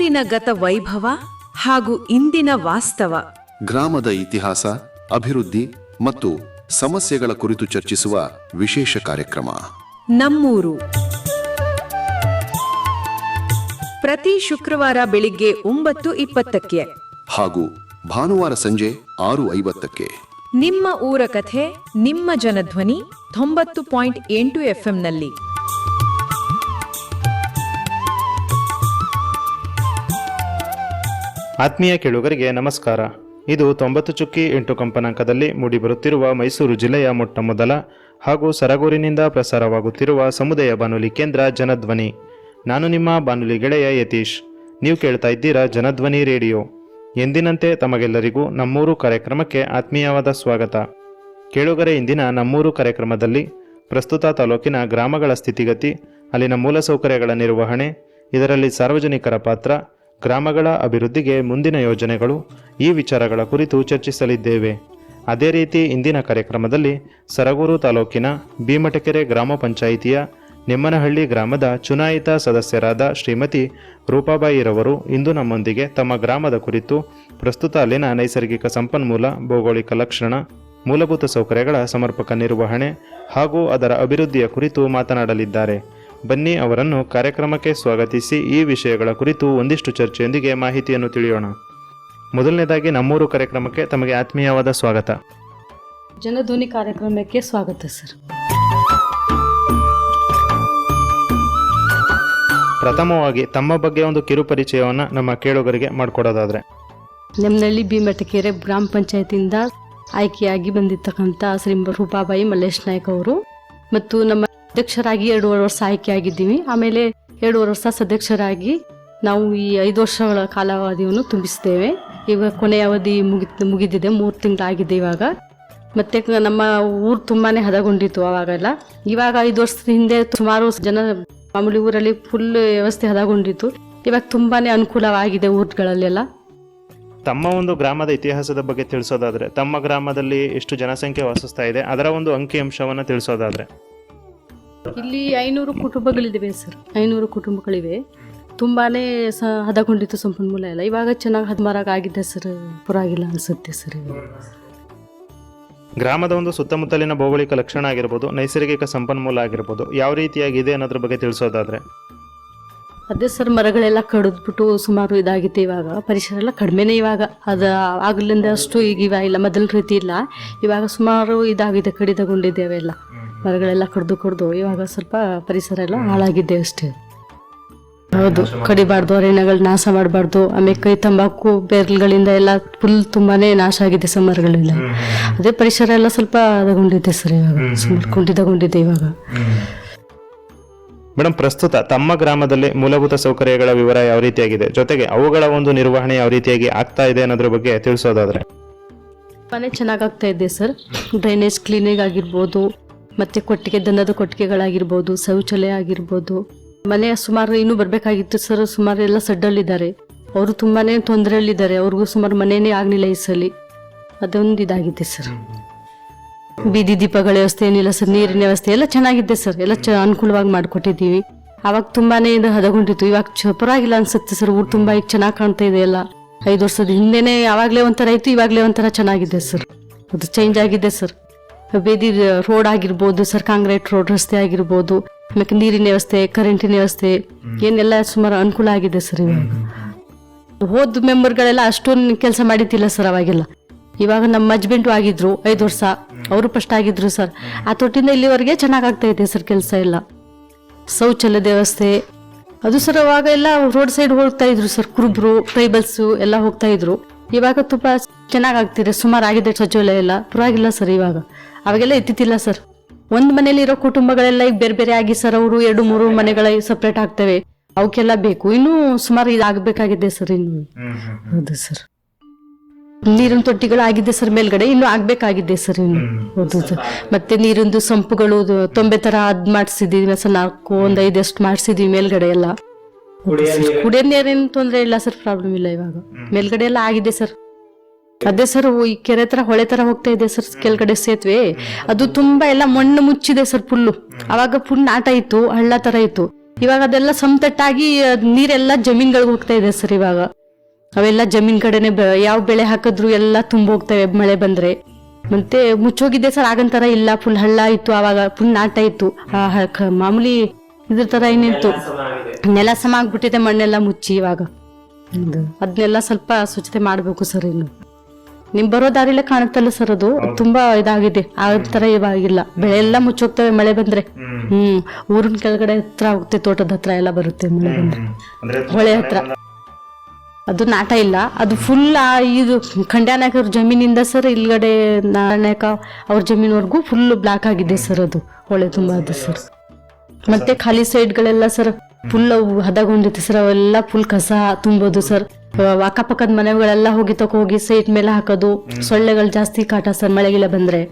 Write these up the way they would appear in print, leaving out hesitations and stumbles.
ಊರಿನ ಗತ ವೈಭವ ಹಾಗೂ ಇಂದಿನ ವಾಸ್ತವ, ಗ್ರಾಮದ ಇತಿಹಾಸ, ಅಭಿವೃದ್ಧಿ ಮತ್ತು ಸಮಸ್ಯೆಗಳ ಕುರಿತು ಚರ್ಚಿಸುವ ವಿಶೇಷ ಕಾರ್ಯಕ್ರಮ ನಮ್ಮೂರು. ಪ್ರತಿ ಶುಕ್ರವಾರ ಬೆಳಿಗ್ಗೆ 9:20 ಹಾಗೂ ಭಾನುವಾರ ಸಂಜೆ 6:50. ನಿಮ್ಮ ಊರ ಕಥೆ, ನಿಮ್ಮ ಜನಧ್ವನಿ 90.8 FM. ಆತ್ಮೀಯ ಕೇಳುಗರಿಗೆ ನಮಸ್ಕಾರ. ಇದು 90.8 ಕಂಪನಾಂಕದಲ್ಲಿ ಮೂಡಿಬರುತ್ತಿರುವ ಮೈಸೂರು ಜಿಲ್ಲೆಯ ಮೊಟ್ಟಮೊದಲ ಹಾಗೂ ಸರಗೂರಿನಿಂದ ಪ್ರಸಾರವಾಗುತ್ತಿರುವ ಸಮುದಾಯ ಬಾನುಲಿ ಕೇಂದ್ರ ಜನಧ್ವನಿ. ನಾನು ನಿಮ್ಮ ಬಾನುಲಿ ಗೆಳೆಯ ಯತೀಶ್. ನೀವು ಕೇಳ್ತಾ ಇದ್ದೀರಾ ಜನಧ್ವನಿ ರೇಡಿಯೋ. ಎಂದಿನಂತೆ ತಮಗೆಲ್ಲರಿಗೂ ನಮ್ಮೂರು ಕಾರ್ಯಕ್ರಮಕ್ಕೆ ಆತ್ಮೀಯವಾದ ಸ್ವಾಗತ. ಕೇಳುಗರೆ, ಇಂದಿನ ನಮ್ಮೂರು ಕಾರ್ಯಕ್ರಮದಲ್ಲಿ ಪ್ರಸ್ತುತ ತಾಲೂಕಿನ ಗ್ರಾಮಗಳ ಸ್ಥಿತಿಗತಿ, ಅಲ್ಲಿನ ಮೂಲಸೌಕರ್ಯಗಳ ನಿರ್ವಹಣೆ, ಇದರಲ್ಲಿ ಸಾರ್ವಜನಿಕರ ಪಾತ್ರ, ಗ್ರಾಮಗಳ ಅಭಿವೃದ್ಧಿಗೆ ಮುಂದಿನ ಯೋಜನೆಗಳು, ಈ ವಿಚಾರಗಳ ಕುರಿತು ಚರ್ಚಿಸಲಿದ್ದೇವೆ. ಅದೇ ರೀತಿ ಇಂದಿನ ಕಾರ್ಯಕ್ರಮದಲ್ಲಿ ಸರಗೂರು ತಾಲೂಕಿನ ಭೀಮಟಕೆರೆ ಗ್ರಾಮ ಪಂಚಾಯಿತಿಯ ನಿಮ್ಮನಹಳ್ಳಿ ಗ್ರಾಮದ ಚುನಾಯಿತ ಸದಸ್ಯರಾದ ಶ್ರೀಮತಿ ರೂಪಾಬಾಯಿರವರು ಇಂದು ನಮ್ಮೊಂದಿಗೆ ತಮ್ಮ ಗ್ರಾಮದ ಕುರಿತು, ಪ್ರಸ್ತುತ ಅಲ್ಲಿನ ನೈಸರ್ಗಿಕ ಸಂಪನ್ಮೂಲ, ಭೌಗೋಳಿಕ ಲಕ್ಷಣ, ಮೂಲಭೂತ ಸೌಕರ್ಯಗಳ ಸಮರ್ಪಕ ನಿರ್ವಹಣೆ ಹಾಗೂ ಅದರ ಅಭಿವೃದ್ಧಿಯ ಕುರಿತು ಮಾತನಾಡಲಿದ್ದಾರೆ. ಬನ್ನಿ, ಅವರನ್ನು ಕಾರ್ಯಕ್ರಮಕ್ಕೆ ಸ್ವಾಗತಿಸಿ ಈ ವಿಷಯಗಳ ಕುರಿತು ಒಂದಿಷ್ಟು ಚರ್ಚೆಯೊಂದಿಗೆ ಮಾಹಿತಿಯನ್ನು ತಿಳಿಯೋಣ. ಮೊದಲನೇದಾಗಿ ನಮ್ಮೂರು ಕಾರ್ಯಕ್ರಮಕ್ಕೆ ತಮಗೆ ಆತ್ಮೀಯವಾದ ಸ್ವಾಗತ. ಜನಧ್ವನಿ ಕಾರ್ಯಕ್ರಮಕ್ಕೆ ಸ್ವಾಗತ ಸರ್. ಪ್ರಥಮವಾಗಿ ತಮ್ಮ ಬಗ್ಗೆ ಒಂದು ಕಿರು ಪರಿಚಯವನ್ನು ನಮ್ಮ ಕೇಳುಗರಿಗೆ ಮಾಡಿಕೊಡೋದಾದ್ರೆ. ನಮ್ಮನಲ್ಲಿ ಭೀಮಟಕೆರೆ ಗ್ರಾಮ ಪಂಚಾಯತಿಯಿಂದ ಆಯ್ಕೆಯಾಗಿ ಬಂದಿರ್ತಕ್ಕಂಥ ಶ್ರೀ ರೂಪಾಬಾಯಿ ಮಲ್ಲೇಶ್ ನಾಯ್ಕ ಅವರು, ಮತ್ತು ನಮ್ಮ ಅಧ್ಯಕ್ಷರಾಗಿ 2.5 ವರ್ಷ ಆಯ್ಕೆಯಾಗಿದ್ದೀವಿ. ಆಮೇಲೆ 2.5 ವರ್ಷ ಸದಸ್ಯರಾಗಿ ನಾವು ಈ 5 ವರ್ಷಗಳ ಕಾಲಾವಧಿಯನ್ನು ತುಂಬಿಸಿದ್ದೇವೆ. ಇವಾಗ ಕೊನೆಯ ಅವಧಿ ಮುಗಿದಿದೆ, 3 ತಿಂಗಳಾಗಿದೆ ಇವಾಗ. ಮತ್ತೆ ನಮ್ಮ ಊರು ತುಂಬಾ ಹದಗೊಂಡಿತ್ತು ಅವಾಗೆಲ್ಲ. ಇವಾಗ 5 ವರ್ಷದ ಹಿಂದೆ ಸುಮಾರು ಜನ ಮಾಮೂಲಿ ಊರಲ್ಲಿ ಫುಲ್ ವ್ಯವಸ್ಥೆ ಹದಗೊಂಡಿತ್ತು. ಇವಾಗ ತುಂಬಾ ಅನುಕೂಲವಾಗಿದೆ ಊರುಗಳಲ್ಲೆಲ್ಲ. ತಮ್ಮ ಒಂದು ಗ್ರಾಮದ ಇತಿಹಾಸದ ಬಗ್ಗೆ ತಿಳಿಸೋದಾದ್ರೆ, ತಮ್ಮ ಗ್ರಾಮದಲ್ಲಿ ಎಷ್ಟು ಜನಸಂಖ್ಯೆ ವಾಸಿಸ್ತಾ ಇದೆ, ಅದರ ಒಂದು ಅಂಕಿಅಂಶವನ್ನು ತಿಳಿಸೋದಾದ್ರೆ. ಇಲ್ಲಿ 500 ಕುಟುಂಬಗಳಿವೆ ಸರ್. 500 ಕುಟುಂಬಗಳಿವೆ. ತುಂಬಾನೇ ಹದಗೊಂಡಿತ್ತು ಸಂಪನ್ಮೂಲ ಎಲ್ಲ. ಇವಾಗ ಚೆನ್ನಾಗಿ ಹದಮಾರಾಗಿದೆ ಸರ್, ಪರವಾಗಿಲ್ಲ ಅನ್ಸುತ್ತೆ ಸರ್. ಗ್ರಾಮದ ಒಂದು ಸುತ್ತಮುತ್ತಲಿನ ಭೌಗೋಳಿಕ ಲಕ್ಷಣ ಆಗಿರ್ಬೋದು, ನೈಸರ್ಗಿಕ ಸಂಪನ್ಮೂಲ ಆಗಿರ್ಬೋದು, ಯಾವ ರೀತಿಯಾಗಿದೆ ಅನ್ನೋದ್ರ ಬಗ್ಗೆ ತಿಳಿಸೋದಾದ್ರೆ. ಅದೇ ಸರ್, ಮರಗಳೆಲ್ಲ ಕಡಿದ್ಬಿಟ್ಟು ಸುಮಾರು ಇದಾಗಿದೆ. ಇವಾಗ ಪರಿಸರ ಎಲ್ಲ ಕಡಿಮೆನೇ. ಇವಾಗ ಅದು ಆಗಲಿಂದ ಅಷ್ಟು ಈಗ ಇಲ್ಲ, ಮೊದಲ ರೀತಿ ಇಲ್ಲ. ಇವಾಗ ಸುಮಾರು ಇದಾಗಿದೆ, ಕಡಿತಗೊಂಡಿದೆ ಅವೆಲ್ಲ. ಮರಗಳೆಲ್ಲ ಕಡ್ದು ಇವಾಗ ಸ್ವಲ್ಪ ಪರಿಸರ ಎಲ್ಲ ಹಾಳಾಗಿದೆ ಅಷ್ಟೇ. ಹೌದು, ಕಡಿಬಾರ್ದು, ಅರಣ್ಯಗಳು ನಾಶ ಮಾಡಬಾರ್ದು. ಆಮೇಲೆ ಕೈ ತಂಬಾಕು ಬೇರ್ಗಳಿಂದ ಎಲ್ಲ ಫುಲ್ ತುಂಬಾನೇ ನಾಶ ಆಗಿದೆ ಸರ್ ಮರಗಳೆಲ್ಲ. ಅದೇ ಪರಿಸರ ಎಲ್ಲ ಸ್ವಲ್ಪ ಹದಗೊಂಡಿದೆ ಸರ್ ಇವಾಗ, ಸುಮಾರು ಕುಂಠಿತಗೊಂಡಿದೆ ಇವಾಗ. ಮೇಡಮ್, ಪ್ರಸ್ತುತ ತಮ್ಮ ಗ್ರಾಮದಲ್ಲಿ ಮೂಲಭೂತ ಸೌಕರ್ಯಗಳ ವಿವರ ಯಾವ ರೀತಿಯಾಗಿದೆ, ಜೊತೆಗೆ ಅವುಗಳ ಒಂದು ನಿರ್ವಹಣೆ ಯಾವ ರೀತಿಯಾಗಿ ಆಗ್ತಾ ಇದೆ ಅನ್ನೋದ್ರ ಬಗ್ಗೆ ತಿಳಿಸೋದಾದ್ರೆ. ಮನೆ ಚೆನ್ನಾಗಾಗ್ತಾ ಇದೆ ಸರ್. ಡ್ರೈನೇಜ್ ಕ್ಲೀನಿಂಗ್ ಆಗಿರ್ಬೋದು, ಮತ್ತೆ ದನದ ಕೊಟ್ಟಿಗೆಗಳಾಗಿರ್ಬೋದು, ಶೌಚಾಲಯ ಆಗಿರ್ಬೋದು. ಮನೆ ಸುಮಾರು ಇನ್ನೂ ಬರಬೇಕಾಗಿತ್ತು ಸರ್. ಸುಮಾರು ಎಲ್ಲ ಸಡ್ಡಲ್ಲಿದ್ದಾರೆ, ಅವರು ತುಂಬಾನೇ ತೊಂದರೆಯಲ್ಲಿದ್ದಾರೆ. ಅವ್ರಿಗೂ ಸುಮಾರು ಮನೆಯೇ ಆಗಲಿಲ್ಲ ಈ ಸಲ. ಅದೊಂದು ಇದಾಗಿದೆ ಸರ್. ಬೀದಿ ದೀಪಗಳ ವ್ಯವಸ್ಥೆ ಏನಿಲ್ಲ ಸರ್, ನೀರಿನ ವ್ಯವಸ್ಥೆ ಎಲ್ಲ ಚೆನ್ನಾಗಿದೆ ಸರ್. ಎಲ್ಲ ಅನುಕೂಲವಾಗಿ ಮಾಡಿಕೊಟ್ಟಿದ್ದೀವಿ. ಅವಾಗ ತುಂಬಾನೇ ಇದು ಹದಗೊಂಡಿತ್ತು. ಇವಾಗ ಪರವಾಗಿಲ್ಲ ಅನ್ಸುತ್ತೆ ಸರ್. ಊರು ತುಂಬಾ ಈಗ ಚೆನ್ನಾಗಿ ಕಾಣ್ತಾ ಇದೆ ಎಲ್ಲ. 5 ವರ್ಷದ ಹಿಂದೆನೆ ಯಾವಾಗಲೇ ಒಂಥರ ಇತ್ತು, ಇವಾಗಲೇ ಒಂಥರ ಚೆನ್ನಾಗಿದೆ ಸರ್. ಅದು ಚೇಂಜ್ ಆಗಿದೆ ಸರ್. ಬೀದಿ ರೋಡ್ ಆಗಿರ್ಬೋದು ಸರ್, ಕಾಂಕ್ರೀಟ್ ರೋಡ್ ರಸ್ತೆ ಆಗಿರ್ಬೋದು, ಆಮೇಲೆ ನೀರಿನ ವ್ಯವಸ್ಥೆ, ಕರೆಂಟಿನ ವ್ಯವಸ್ಥೆ ಏನೆಲ್ಲ ಸುಮಾರು ಅನುಕೂಲ ಆಗಿದೆ ಸರ್. ಇವಾಗ ಹೋದ ಮೆಂಬರ್ಗಳೆಲ್ಲ ಅಷ್ಟೊಂದು ಕೆಲಸ ಮಾಡಿದ್ದಿಲ್ಲ ಸರ್ ಅವಾಗೆಲ್ಲ. ಇವಾಗ ನಮ್ಮ ಹಸ್ಬೆಂಡು ಆಗಿದ್ರು 5 ವರ್ಷ, ಅವರು ಫಸ್ಟ್ ಆಗಿದ್ರು ಸರ್. ಆ ತೊಟ್ಟಿಂದ ಇಲ್ಲಿವರೆಗೆ ಚೆನ್ನಾಗ್ ಆಗ್ತಾ ಇದೆ ಸರ್ ಕೆಲಸ ಎಲ್ಲ. ಶೌಚಾಲಯದ ವ್ಯವಸ್ಥೆ ಅದು ಸರ್, ಅವಾಗ ಎಲ್ಲ ರೋಡ್ ಸೈಡ್ ಹೋಗ್ತಾ ಇದ್ರು ಸರ್, ಕುರುಬ್ರು, ಟ್ರೈಬಲ್ಸ್ ಎಲ್ಲ ಹೋಗ್ತಾ ಇದ್ರು. ಇವಾಗ ತುಂಬಾ ಚೆನ್ನಾಗ್ ಆಗ್ತಿದೆ, ಸುಮಾರು ಆಗಿದೆ ಶೌಚಾಲಯ ಎಲ್ಲ. ಪರವಾಗಿಲ್ಲ ಸರ್. ಇವಾಗ ಅವಾಗೆಲ್ಲ ಎತ್ತಿತ್ತಿಲ್ಲ ಸರ್. ಒಂದ್ ಮನೇಲಿ ಇರೋ ಕುಟುಂಬಗಳೆಲ್ಲ ಈಗ ಬೇರೆ ಬೇರೆ ಆಗಿ ಸರ್, ಅವರು 2-3 ಮನೆಗಳ ಸಪ್ರೇಟ್ ಆಗ್ತವೆ. ಅವಕ್ಕೆಲ್ಲ ಬೇಕು, ಇನ್ನೂ ಸುಮಾರು ಇದಾಗಬೇಕಾಗಿದೆ ಸರ್ ಇನ್ನು. ಹೌದು ಸರ್. ನೀರಿನ ತೊಟ್ಟಿಗಳು ಸರ್ ಮೇಲ್ಗಡೆ, ಇನ್ನು ಆಗ್ಬೇಕಾಗಿದೆ ಸರ್ ಇನ್ನು. ಹೌದು ಸರ್. ಮತ್ತೆ ನೀರಿಂದು ಸಂಪುಗಳು 90 ತರ ಮಾಡಿಸಿದೀವಿ ಸರ್. 4-5 ಅಷ್ಟು ಮಾಡಿಸಿದೀವಿ ಮೇಲ್ಗಡೆ ಎಲ್ಲ. ಕುಡಿಯೋ ನೀರಿನ ತೊಂದರೆ ಇಲ್ಲ ಸರ್, ಪ್ರಾಬ್ಲಮ್ ಇಲ್ಲ. ಇವಾಗ ಮೇಲ್ಗಡೆ ಎಲ್ಲ ಆಗಿದೆ ಸರ್. ಅದೇ ಸರ್, ಈ ಕೆರೆ ತರ ಹೊಳೆ ತರ ಹೋಗ್ತಾ ಇದೆ ಸರ್ ಕೆಳಗಡೆ ಸೇತುವೆ. ಅದು ತುಂಬಾ ಎಲ್ಲ ಮಣ್ಣು ಮುಚ್ಚಿದೆ ಸರ್ ಫುಲ್ಲು. ಅವಾಗ ಫುಲ್ ನಾಟ ಇತ್ತು, ಹಳ್ಳ ತರ ಇತ್ತು. ಇವಾಗ ಅದೆಲ್ಲ ಸಮತಟ್ಟಾಗಿ ನೀರೆಲ್ಲ ಜಮೀನ್ಗಳಿಗೆ ಹೋಗ್ತಾ ಇದೆ ಸರ್. ಇವಾಗ ಅವೆಲ್ಲ ಜಮೀನ್ ಕಡೆನೆ ಯಾವ ಬೆಳೆ ಹಾಕಿದ್ರು ಎಲ್ಲ ತುಂಬೋಗ್ತವೆ ಮಳೆ ಬಂದ್ರೆ. ಮತ್ತೆ ಮುಚ್ಚೋಗಿದ್ದೆ ಸರ್, ಆಗಂತರ ಇಲ್ಲ, ಫುಲ್ ಹಳ್ಳ ಇತ್ತು, ಅವಾಗ ಫುಲ್ ನಾಟ ಇತ್ತು. ಮಾಮೂಲಿ ಇದ್ರ ತರ ಏನಿತ್ತು, ನೆಲ ಸಮ ಆಗ್ಬಿಟ್ಟಿದೆ, ಮಣ್ಣೆಲ್ಲ ಮುಚ್ಚಿ. ಇವಾಗ ಅದನ್ನೆಲ್ಲ ಸ್ವಲ್ಪ ಸ್ವಚ್ಛತೆ ಮಾಡ್ಬೇಕು ಸರ್. ಇನ್ನು ನಿಮ್ ಬರೋ ದಾರಿಲೇ ಕಾಣುತ್ತಲ್ಲ ಸರ್, ಅದು ತುಂಬಾ ಇದಾಗಿದೆ. ಆ ತರ ಇವಾಗಿಲ್ಲ, ಬೆಳೆ ಎಲ್ಲ ಮುಚ್ಚೋಗ್ತವೆ ಮಳೆ ಬಂದ್ರೆ. ಊರಿನ ಕೆಳಗಡೆ ಹತ್ರ ಹೋಗುತ್ತೆ, ತೋಟದ ಹತ್ರ ಎಲ್ಲ ಬರುತ್ತೆ ಮಳೆ ಬಂದ್ರೆ, ಹೊಳೆ ಹತ್ರ. ಅದು ನಾಟ ಇಲ್ಲ, ಅದು ಫುಲ್ ಇದು ಖಂಡ್ಯಾನಾಯಕ ಅವ್ರ ಜಮೀನಿಂದ ಸರ್ ಇಲ್ಗಡೆ ನಾರಾಯಣಕ ಅವ್ರ ಜಮೀನ್ವರೆಗೂ ಫುಲ್ ಬ್ಲಾಕ್ ಆಗಿದೆ ಸರ್. ಅದು ಹೊಳೆ ತುಂಬಾ ಅದು ಸರ್. ಮತ್ತೆ ಖಾಲಿ ಸೈಡ್ಗಳೆಲ್ಲ ಸರ್ ಫುಲ್ ಹದಗೊಂಡಿತ್ತು ಸರ್, ಅವೆಲ್ಲ ಫುಲ್ ಕಸ ತುಂಬೋದು ಸರ್. ಅಕ್ಕಪಕ್ಕದ ಮನೆಗಳೆಲ್ಲ ಹೋಗಿ ಸೈಟ್ ಮೇಲೆ ಹಾಕೋದು. ಸೊಳ್ಳೆಗಳು ಜಾಸ್ತಿ ಕಾಟ ಸರ್ ಮಳೆಗಿಲ್ಲ ಬಂದ್ರೆ.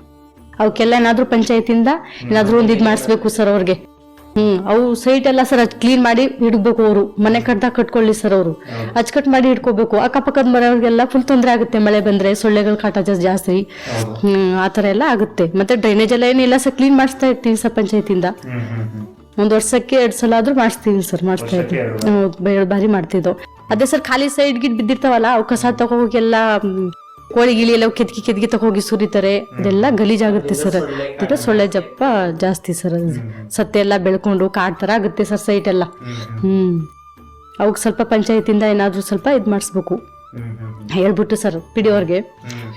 ಅವಕ್ಕೆಲ್ಲ ಏನಾದ್ರು ಪಂಚಾಯತಿಂದ ಏನಾದ್ರು ಒಂದ್ ಇದ್ ಮಾಡಿಸ್ಬೇಕು ಸರ್ ಅವ್ರಿಗೆ. ಅವು ಸೈಟ್ ಎಲ್ಲ ಸರ್ ಕ್ಲೀನ್ ಮಾಡಿ ಹಿಡ್ಬೇಕು. ಅವರು ಮನೆ ಕಟ್ದಾಗ ಕಟ್ಕೊಳ್ಳಿ ಸರ್, ಅವರು ಅಚ್ಚುಕಟ್ಟು ಮಾಡಿ ಹಿಡ್ಕೋಬೇಕು. ಅಕ್ಕಪಕ್ಕದ ಮನೆಯವ್ರಿಗೆಲ್ಲ ಫುಲ್ ತೊಂದರೆ ಆಗುತ್ತೆ ಮಳೆ ಬಂದ್ರೆ, ಸೊಳ್ಳೆಗಳ ಕಾಟ ಜಾಸ್ತಿ. ಆತರ ಎಲ್ಲ ಆಗುತ್ತೆ. ಮತ್ತೆ ಡ್ರೈನೇಜ್ ಎಲ್ಲ ಏನಿಲ್ಲ ಸರ್, ಕ್ಲೀನ್ ಮಾಡಿಸ್ತಾ ಇರ್ತೀವಿ ಸರ್ ಪಂಚಾಯತಿಂದ. ಒಂದ್ ವರ್ಷಕ್ಕೆ 2 ಸಲ ಆದ್ರೂ ಮಾಡಿಸ್ತೀವಿ ಸರ್, ಮಾಡಿಸ್ತಾ ಇದ್ವಿ. 2 ಬಾರಿ ಮಾಡ್ತಿದ್ದೋ. ಅದೇ ಸರ್ ಖಾಲಿ ಸೈಡ್ ಗಿಡ್ ಬಿದ್ದಿರ್ತಾವಲ್ಲ, ಅವ್ ಕಸ ತಗೋಗಿ ಎಲ್ಲ ಕೋಳಿ ಗಿಳಿ ಎಲ್ಲ ಕೆದ್ಗಿ ತಗೋಗಿ ಸುರಿತಾರೆ. ಅದೆಲ್ಲ ಗಲೀಜಾಗುತ್ತೆ ಸರ್. ಸೊಳ್ಳೆ ಜಪ್ಪ ಜಾಸ್ತಿ ಸರ್. ಸತ್ತೆ ಎಲ್ಲ ಬೆಳ್ಕೊಂಡು ಕಾಡ್ತರ ಆಗುತ್ತೆ ಸರ್ ಸೈಟ್ ಎಲ್ಲ. ಅವಕ್ ಸ್ವಲ್ಪ ಪಂಚಾಯತಿಂದ ಏನಾದ್ರು ಸ್ವಲ್ಪ ಇದ್ ಮಾಡಿಸ್ಬೇಕು, ಹೇಳ್ಬಿಟ್ಟು ಸರ್ ಪಿಡಿ ಅವ್ರಿಗೆ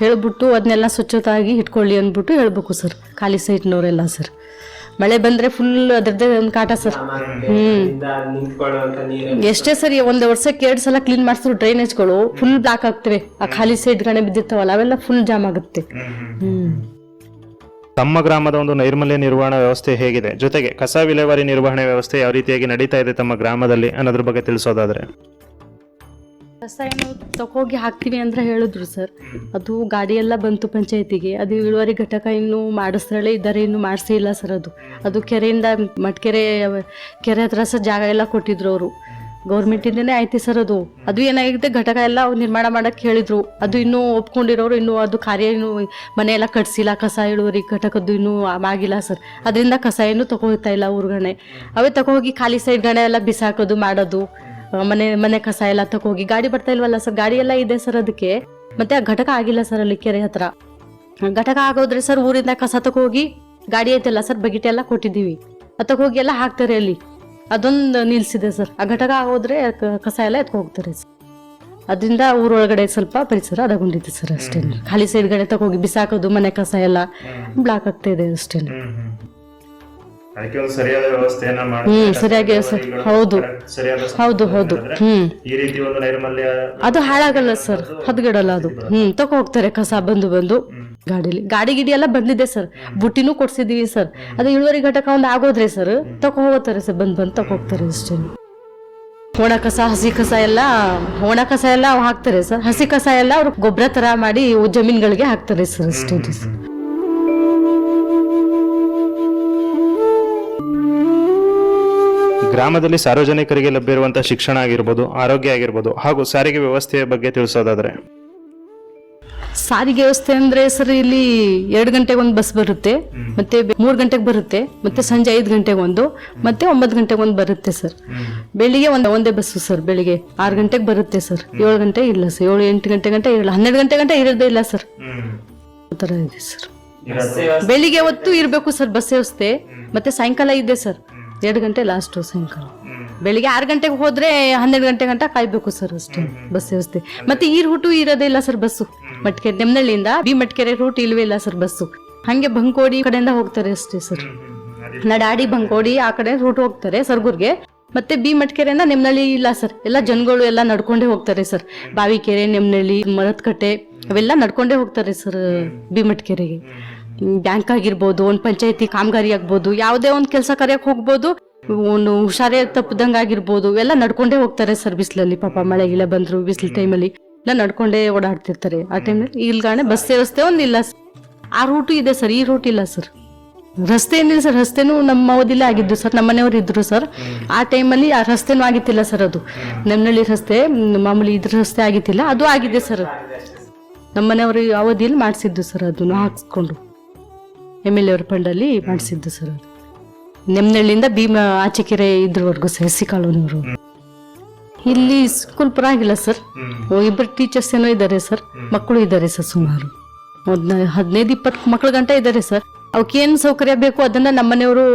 ಹೇಳ್ಬಿಟ್ಟು ಅದನ್ನೆಲ್ಲ ಸ್ವಚ್ಛತಾಗಿ ಇಟ್ಕೊಳ್ಳಿ ಅಂದ್ಬಿಟ್ಟು ಹೇಳ್ಬೇಕು ಸರ್ ಖಾಲಿ ಸೈಟ್ನವರೆಲ್ಲ ಸರ್. ಮಳೆ ಬಂದ್ರೆ ಫುಲ್ ಅದ್ರದ್ದೇ ಒಂದು ಕಾಟ ಸರ್. ಎಷ್ಟೇ ಸರಿ 1 ವರ್ಷಕ್ಕೆ 2 ಸಲ ಕ್ಲೀನ್ ಮಾಡಿಸಿದ್ರು ಡ್ರೈನೇಜ್ಗಳು ಫುಲ್ ಬ್ಲಾಕ್ ಆಗ್ತವೆ. ಆ ಖಾಲಿ ಸೈಡ್ ಗಣೆ ಬಿದ್ದಿರ್ತಾವಲ್ಲ ಅವೆಲ್ಲ ಫುಲ್ ಜಾಮ್ ಆಗುತ್ತೆ. ತಮ್ಮ ಗ್ರಾಮದ ಒಂದು ನೈರ್ಮಲ್ಯ ನಿರ್ವಹಣಾ ವ್ಯವಸ್ಥೆ ಹೇಗಿದೆ, ಜೊತೆಗೆ ಕಸ ವಿಲೇವಾರಿ ನಿರ್ವಹಣೆ ವ್ಯವಸ್ಥೆ ಯಾವ ರೀತಿಯಾಗಿ ನಡೀತಾ ಇದೆ ತಮ್ಮ ಗ್ರಾಮದಲ್ಲಿ ಅನ್ನೋದ್ರ ಬಗ್ಗೆ ತಿಳಿಸೋದಾದ್ರೆ? ಕಸ ಏನು ತಗೋಗಿ ಹಾಕ್ತೀವಿ ಅಂತ ಹೇಳಿದ್ರು ಸರ್. ಅದು ಗಾಡಿ ಎಲ್ಲ ಬಂತು ಪಂಚಾಯತಿಗೆ. ಅದು ಇಳುವರಿ ಘಟಕ ಇನ್ನು ಮಾಡಿಸ್ರಲ್ಲೇ ಇದ್ದಾರೆ, ಇನ್ನು ಮಾಡಿಸೇ ಇಲ್ಲ ಸರ್. ಅದು ಕೆರೆಯಿಂದ ಮಟ್ಕೆರೆ ಕೆರೆ ಹತ್ರ ಸರ್ ಜಾಗ ಎಲ್ಲ ಕೊಟ್ಟಿದ್ರು ಅವರು, ಗೌರ್ಮೆಂಟಿಂದನೇ ಆಯ್ತು ಸರ್. ಅದು ಏನಾಗಿದೆ, ಘಟಕ ಎಲ್ಲ ಅವ್ರು ನಿರ್ಮಾಣ ಮಾಡಕ್ಕೆ ಹೇಳಿದ್ರು. ಅದು ಇನ್ನೂ ಒಪ್ಕೊಂಡಿರೋರು ಇನ್ನೂ ಅದು ಕಾರ್ಯ ಇನ್ನೂ ಮನೆ ಎಲ್ಲ ಕಟ್ಸಿಲ್ಲ. ಕಸ ಇಳುವರಿ ಘಟಕದ್ದು ಇನ್ನೂ ಆಗಿಲ್ಲ ಸರ್. ಅದರಿಂದ ಕಸ ಏನು ತಗೋತಾ ಇಲ್ಲ ಊರುಗಣೆ. ಅವೇ ತಗೋಗಿ ಖಾಲಿ ಸೈಡ್ ಗಣೆ ಎಲ್ಲ ಬಿಸಾಕೋದು ಮಾಡೋದು. ಮನೆ ಕಸ ಎಲ್ಲ ತಗೋಗಿ ಗಾಡಿ ಬರ್ತಾ ಇಲ್ವಲ್ಲ ಸರ್, ಗಾಡಿ ಎಲ್ಲ ಇದೆ ಸರ್ ಅದಕ್ಕೆ. ಮತ್ತೆ ಆ ಘಟಕ ಆಗಿಲ್ಲ ಸರ್ ಅಲ್ಲಿ ಕೆರೆ ಹತ್ರ. ಘಟಕ ಆಗೋದ್ರೆ ಸರ್ ಊರಿಂದ ಕಸ ತಗೋಗಿ ಗಾಡಿ ಐತಲ್ಲ ಸರ್, ಬಗಿಟೆ ಎಲ್ಲ ಕೊಟ್ಟಿದ್ದೀವಿ, ಅದು ತಗೋಗಿ ಎಲ್ಲ ಹಾಕ್ತಾರೆ ಅಲ್ಲಿ. ಅದೊಂದು ನಿಲ್ಸಿದೆ ಸರ್. ಆ ಘಟಕ ಆಗೋದ್ರೆ ಕಸ ಎಲ್ಲ ಎತ್ಕೊ ಹೋಗ್ತಾರೆ ಸರ್. ಅದರಿಂದ ಊರೊಳಗಡೆ ಸ್ವಲ್ಪ ಪರಿಸರ ಹದಗೊಂಡಿದೆ ಸರ್ ಅಷ್ಟೇ. ಖಾಲಿ ಸೈಡ್ ಗಡೆ ತಗೋಗಿ ಬಿಸಾಕೋದು, ಮನೆ ಕಸ ಎಲ್ಲ ಬ್ಲಾಕ್ ಆಗ್ತಾ ಇದೆ ಅಷ್ಟೇ. ಸರಿಯಾದ ವ್ಯವಸ್ಥೆಯನ್ನ ಸರಿಯಾಗಿ ಹೌದು ಹೌದು ಹೌದು. ಅದು ಹಾಳಾಗಲ್ಲ ಸರ್, ಹದ್ಗಡಲ್ಲ ಅದು. ತಗೋ ಹೋಗ್ತಾರೆ ಕಸ ಬಂದು ಗಾಡಿ ಗಿಡಿ ಎಲ್ಲ ಬಂದಿದೆ ಸರ್. ಬುಟ್ಟಿನೂ ಕೊಡ್ಸಿದೀವಿ ಸರ್. ಅದು ಇಳುವರಿ ಘಟಕ ಒಂದು ಆಗೋದ್ರೆ ಸರ್ ತಗೋ ಹೋಗ್ತಾರೆ ಸರ್, ಬಂದು ತಗೋ ಹೋಗ್ತಾರೆ ಅಷ್ಟೇ. ಒಣ ಕಸ ಹಸಿ ಕಸ ಎಲ್ಲ, ಒಣ ಕಸ ಎಲ್ಲ ಹಾಕ್ತಾರೆ ಸರ್. ಹಸಿ ಕಸ ಎಲ್ಲ ಅವ್ರು ಗೊಬ್ಬರ ತರ ಮಾಡಿ ಜಮೀನ್ಗಳಿಗೆ ಹಾಕ್ತಾರೆ ಸರ್ ಅಷ್ಟೇ. ಗ್ರಾಮದಲ್ಲಿ ಸಾರ್ವಜನಿಕರಿಗೆ ಲಭ್ಯ ಇರುವಂತಹ ಶಿಕ್ಷಣ ಆಗಿರ್ಬೋದು, ಆರೋಗ್ಯ ಆಗಿರ್ಬೋದು, ಹಾಗೂ ಸಾರಿಗೆ ವ್ಯವಸ್ಥೆಯ ಬಗ್ಗೆ ತಿಳಿಸೋದಾದ್ರೆ? ಸಾರಿಗೆ ವ್ಯವಸ್ಥೆ ಅಂದ್ರೆ ಸರ್ ಇಲ್ಲಿ 2 ಗಂಟೆಗೆ ಒಂದು ಬಸ್ ಬರುತ್ತೆ, ಮತ್ತೆ 3 ಗಂಟೆಗೆ ಬರುತ್ತೆ, ಮತ್ತೆ ಸಂಜೆ 5 ಗಂಟೆಗೆ ಒಂದು, ಮತ್ತೆ 9 ಗಂಟೆಗೆ ಒಂದು ಬರುತ್ತೆ ಸರ್. ಬೆಳಿಗ್ಗೆ ಒಂದೇ ಬಸ್ಸು ಸರ್. ಬೆಳಿಗ್ಗೆ 6 ಗಂಟೆಗೆ ಬರುತ್ತೆ ಸರ್. 7 ಗಂಟೆ ಇಲ್ಲ ಸರ್. 7-8 ಗಂಟೆ ಇರಲ್ಲ. 12 ಗಂಟೆ ಗಂಟೆ ಇರೋದೇ ಇಲ್ಲ ಸರ್. ಆ ಥರ ಇದೆ ಸರ್. ಬೆಳಿಗ್ಗೆ ಹೊತ್ತು ಇರಬೇಕು ಸರ್ ಬಸ್ ವ್ಯವಸ್ಥೆ. ಮತ್ತೆ ಸಾಯಂಕಾಲ ಇದೆ ಸರ್, 2 ಗಂಟೆ ಲಾಸ್ಟ್ ಸಾಯಂಕಾಲ. ಬೆಳಿಗ್ಗೆ 6 ಗಂಟೆಗೆ ಹೋದ್ರೆ 12 ಗಂಟೆ ಗಂಟ ಕಾಯ್ಬೇಕು ಸರ್ ಅಷ್ಟೇ ಬಸ್ ವ್ಯವಸ್ಥೆ. ಮತ್ತೆ ಈ ರೂಟು ಇರೋದೇ ಇಲ್ಲ sir bus. Matkere ನೆಮ್ನಳ್ಳಿಯಿಂದ B Matkere root ಇಲ್ವೇ ಇಲ್ಲ ಸರ್ ಬಸ್ಸು. ಹಂಗೆ ಬಂಕೋಡಿ ಕಡೆಯಿಂದ ಹೋಗ್ತಾರೆ ಅಷ್ಟೇ ಸರ್. ನಡಾಡಿ ಬಂಕೋಡಿ ಆ ಕಡೆ ರೂಟ್ ಹೋಗ್ತಾರೆ ಸರ್ಗೂರ್ಗೆ. ಮತ್ತೆ ಬಿ ಮಟ್ಕೆರೆಯಿಂದ ನೆಮ್ನಳ್ಳಿ ಇಲ್ಲ ಸರ್. ಎಲ್ಲ ಜನಗಳು ಎಲ್ಲ ನಡ್ಕೊಂಡೇ ಹೋಗ್ತಾರೆ ಸರ್. ಬಾವಿಕೆರೆ, ನೆಮ್ನಳ್ಳಿ, ಮರತ್ಕಟ್ಟೆ ಅವೆಲ್ಲ ನಡ್ಕೊಂಡೇ ಹೋಗ್ತಾರೆ ಸರ್ ಬಿ ಮಟ್ಕೆರೆಗೆ. ಬ್ಯಾಂಕ್ ಆಗಿರ್ಬೋದು, ಒಂದು ಪಂಚಾಯತಿ ಕಾಮಗಾರಿ ಆಗ್ಬೋದು, ಯಾವುದೇ ಒಂದು ಕೆಲಸ ಕಾರ್ಯಕ್ಕೆ ಹೋಗ್ಬೋದು, ಒಂದು ಹುಷಾರೇ ತಪ್ಪದಂಗ ಆಗಿರ್ಬೋದು, ಎಲ್ಲ ನಡ್ಕೊಂಡೇ ಹೋಗ್ತಾರೆ ಸರ್. ಬಿಸಿಲಲ್ಲಿ ಪಾಪ ಮಳೆಗಿಲ್ಲ ಬಂದ್ರು ಬಿಸಿಲು ಟೈಮಲ್ಲಿ ಎಲ್ಲ ನಡ್ಕೊಂಡೇ ಓಡಾಡ್ತಿರ್ತಾರೆ. ಆ ಟೈಮಲ್ಲಿ ಇಲ್ಗಾನೆ ಬಸ್ ವ್ಯವಸ್ಥೆ ಒಂದಿಲ್ಲ. ಆ ರೂಟು ಇದೆ ಸರ್, ಈ ರೂಟ್ ಇಲ್ಲ ಸರ್. ರಸ್ತೆ ಏನಿಲ್ಲ ಸರ್. ರಸ್ತೆನೂ ನಮ್ಮ ಅವಧಿಲೇ ಆಗಿದ್ದು ಸರ್. ನಮ್ಮ ಮನೆಯವರು ಇದ್ರು ಸರ್ ಆ ಟೈಮಲ್ಲಿ. ಆ ರಸ್ತೆನೂ ಆಗಿತ್ತಿಲ್ಲ ಸರ್. ಅದು ನೆಮ್ನಳ್ಳಿ ರಸ್ತೆ ಮಾಮೂಲಿ ಇದ್ರ ರಸ್ತೆ ಆಗಿತ್ತಿಲ್ಲ, ಅದು ಆಗಿದೆ ಸರ್. ನಮ್ಮ ಮನೆಯವರು ಅವಧಿಯಲ್ಲಿ ಮಾಡಿಸಿದ್ದು ಸರ್. ಅದನ್ನು ಹಾಕ್ಸ್ಕೊಂಡು MLA ಅವ್ರ ಫಂಡಲ್ಲಿ ಮಾಡಿಸಿದ್ದು ಸರ್. ಅದು ನೆಮ್ಮನಹಳ್ಳಿಯಿಂದ ಭೀಮಾ ಆಚೆಕೆರೆ ಇದ್ರವರೆಗೂ ಸರ್ ಎಸ್ ಸಿ ಕಾಲೋನಿಯವರು. ಇಲ್ಲಿ ಸ್ಕೂಲ್ ಪರವಾಗಿಲ್ಲ ಸರ್, ಇಬ್ಬರು ಟೀಚರ್ಸ್ ಏನೋ ಇದ್ದಾರೆ ಸರ್, ಮಕ್ಕಳು ಇದ್ದಾರೆ ಸರ್, ಸುಮಾರು 15-20 ಮಕ್ಳ ಗಂಟ ಇದ್ದಾರೆ ಸರ್. ಅವಕ್ಕೇನು ಸೌಕರ್ಯ ಬೇಕು ಅದನ್ನ ನಮ್ಮನೆಯವರು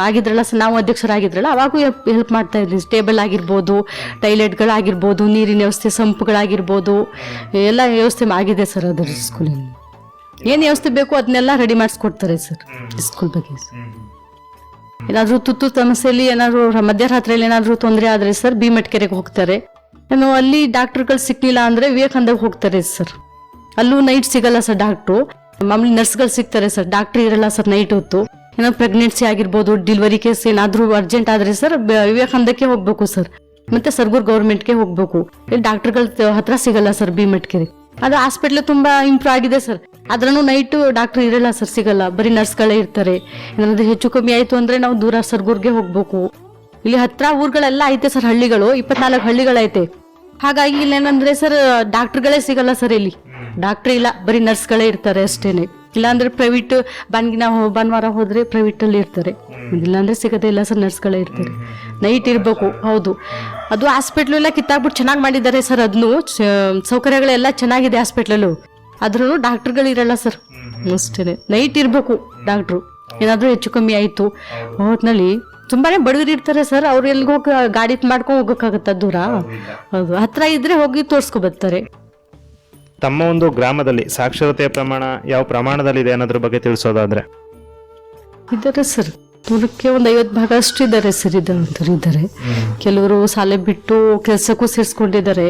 ಆಗಿದ್ರಲ್ಲ ಸರ್, ನಾವು ಅಧ್ಯಕ್ಷರಾಗಿದ್ರಲ್ಲ ಅವಾಗೂ ಹೆಲ್ಪ್ ಮಾಡ್ತಾ ಇದ್ವಿ. ಟೇಬಲ್ ಆಗಿರ್ಬೋದು, ಟಾಯ್ಲೆಟ್ಗಳಾಗಿರ್ಬೋದು, ನೀರಿನ ವ್ಯವಸ್ಥೆ, ಸಂಪುಗಳಾಗಿರ್ಬೋದು, ಎಲ್ಲ ವ್ಯವಸ್ಥೆ ಆಗಿದೆ ಸರ್ ಅದರ ಸ್ಕೂಲಲ್ಲಿ. ಏನು ವ್ಯವಸ್ಥೆ ಬೇಕು ಅದನ್ನೆಲ್ಲ ರೆಡಿ ಮಾಡಿಸ್ಕೊಡ್ತಾರೆ ಸರ್ ಸ್ಕೂಲ್ ಬಗ್ಗೆ. ಏನಾದರೂ ತುರ್ತು ಸಮಸ್ಯೆಯಲ್ಲಿ ಏನಾದ್ರು ಮಧ್ಯರಾತ್ರಿಯಲ್ಲಿ ಏನಾದರೂ ತೊಂದರೆ ಆದರೆ ಸರ್ ಭೀಮಟ್ಕೆರೆಗೆ ಹೋಗ್ತಾರೆ. ಏನು ಅಲ್ಲಿ ಡಾಕ್ಟರ್ಗಳು ಸಿಕ್ಲಿಲ್ಲ ಅಂದ್ರೆ ವಿವೇಕಾನಂದಕ್ಕೆ ಹೋಗ್ತಾರೆ ಸರ್. ಅಲ್ಲೂ ನೈಟ್ ಸಿಗಲ್ಲ ಸರ್ ಡಾಕ್ಟ್ರು, ಮಾಮೂಲಿ ನರ್ಸ್ಗಳು ಸಿಗ್ತಾರೆ ಸರ್, ಡಾಕ್ಟ್ರ್ ಇರಲ್ಲ ಸರ್ ನೈಟ್ ಹೊತ್ತು. ಏನೋ ಪ್ರೆಗ್ನೆನ್ಸಿ ಆಗಿರ್ಬೋದು, ಡೆಲಿವರಿ ಕೇಸ್ ಏನಾದರೂ ಅರ್ಜೆಂಟ್ ಆದ್ರೆ ಸರ್ ವಿವೇಕಾನಂದಕ್ಕೆ ಹೋಗ್ಬೇಕು ಸರ್, ಮತ್ತೆ ಸರ್ಗೂರ್ ಗೌರ್ಮೆಂಟ್ಗೆ ಹೋಗ್ಬೇಕು. ಇಲ್ಲಿ ಡಾಕ್ಟರ್ಗಳ ಹತ್ರ ಸಿಗಲ್ಲ ಸರ್ ಭೀಮಟ್ಕೆರೆ. ಅದು ಹಾಸ್ಪಿಟ್ಲ್ ತುಂಬಾ ಇಂಪ್ರೂವ್ ಆಗಿದೆ ಸರ್, ಆದ್ರೂ ನೈಟ್ ಡಾಕ್ಟರ್ ಇರಲ್ಲ ಸರ್, ಸಿಗಲ್ಲ, ಬರೀ ನರ್ಸ್ಗಳೇ ಇರ್ತಾರೆ. ಏನಾದ್ರು ಹೆಚ್ಚು ಕಮ್ಮಿ ಆಯ್ತು ಅಂದ್ರೆ ನಾವು ದೂರ ಸರ್ಗೂರ್ಗೆ ಹೋಗ್ಬೇಕು. ಇಲ್ಲಿ ಹತ್ರ ಊರುಗಳೆಲ್ಲ ಐತೆ ಸರ್, ಹಳ್ಳಿಗಳು 24 ಹಳ್ಳಿಗಳೈತೆ. ಹಾಗಾಗಿ ಇಲ್ಲಿ ಏನಂದ್ರೆ ಸರ್ ಡಾಕ್ಟರ್ಗಳೇ ಸಿಗಲ್ಲ ಸರ್, ಇಲ್ಲಿ ಡಾಕ್ಟರ್ ಇಲ್ಲ, ಬರೀ ನರ್ಸ್ಗಳೇ ಇರ್ತಾರೆ ಅಷ್ಟೇನೆ. ಇಲ್ಲಾಂದ್ರೆ ಪ್ರೈವೇಟ್ ಭಾನುವಾರ ಹೋದ್ರೆ ಪ್ರೈವೇಟ್ ಅಲ್ಲಿ ಇರ್ತಾರೆ, ಇಲ್ಲಾಂದ್ರೆ ಸಿಗದೇ ಇಲ್ಲ ಸರ್, ನರ್ಸ್ಗಳೇ ಇರ್ತಾರೆ. ನೈಟ್ ಇರ್ಬೇಕು. ಹೌದು, ಅದು ಹಾಸ್ಪಿಟ್ಲು ಎಲ್ಲ ಕಿತ್ತಾಕ್ಬಿಟ್ಟು ಚೆನ್ನಾಗಿ ಮಾಡಿದ್ದಾರೆ ಸರ್, ಅದನ್ನು ಸೌಕರ್ಯಗಳೆಲ್ಲ ಚೆನ್ನಾಗಿದೆ ಹಾಸ್ಪಿಟ್ಲಲ್ಲೂ, ಆದ್ರೂ ಡಾಕ್ಟರ್ಗಳು ಇರಲ್ಲ ಸರ್ ಅಷ್ಟೇನೆ. ನೈಟ್ ಇರ್ಬೇಕು ಡಾಕ್ಟ್ರು, ಏನಾದ್ರೂ ಹೆಚ್ಚು ಕಮ್ಮಿ ಆಯ್ತು ಹೊತ್ನಲ್ಲಿ. ತುಂಬಾನೇ ಬಡವರು ಇರ್ತಾರೆ ಸರ್, ಅವ್ರು ಎಲ್ಲಿಗೆ ಹೋಗಿ ಗಾಡಿ ಮಾಡ್ಕೊಂಡು ಹೋಗಕ್ಕಾಗತ್ತ, ದೂರ. ಹೌದು, ಹತ್ರ ಇದ್ರೆ ಹೋಗಿ ತೋರ್ಸ್ಕೊ ಬರ್ತಾರೆ. ತಮ್ಮ ಒಂದು ಗ್ರಾಮದಲ್ಲಿ ಸಾಕ್ಷರತೆಯ ಪ್ರಮಾಣ ಯಾವ ಪ್ರಮಾಣದಲ್ಲಿದೆ ಅನ್ನೋದ್ರ ಬಗ್ಗೆ ತಿಳಿಸೋದಾದ್ರೆ? ಇದ್ದಾರೆ ಸರ್, ನೂರಕ್ಕೆ 50 ಭಾಗ ಅಷ್ಟು ಇದ್ದಾರೆ ಸರ್, ಇದ್ದಾರೆ. ಕೆಲವರು ಶಾಲೆ ಬಿಟ್ಟು ಕೆಲ್ಸಕ್ಕೂ ಸೇರಿಸ್ಕೊಂಡಿದ್ದಾರೆ.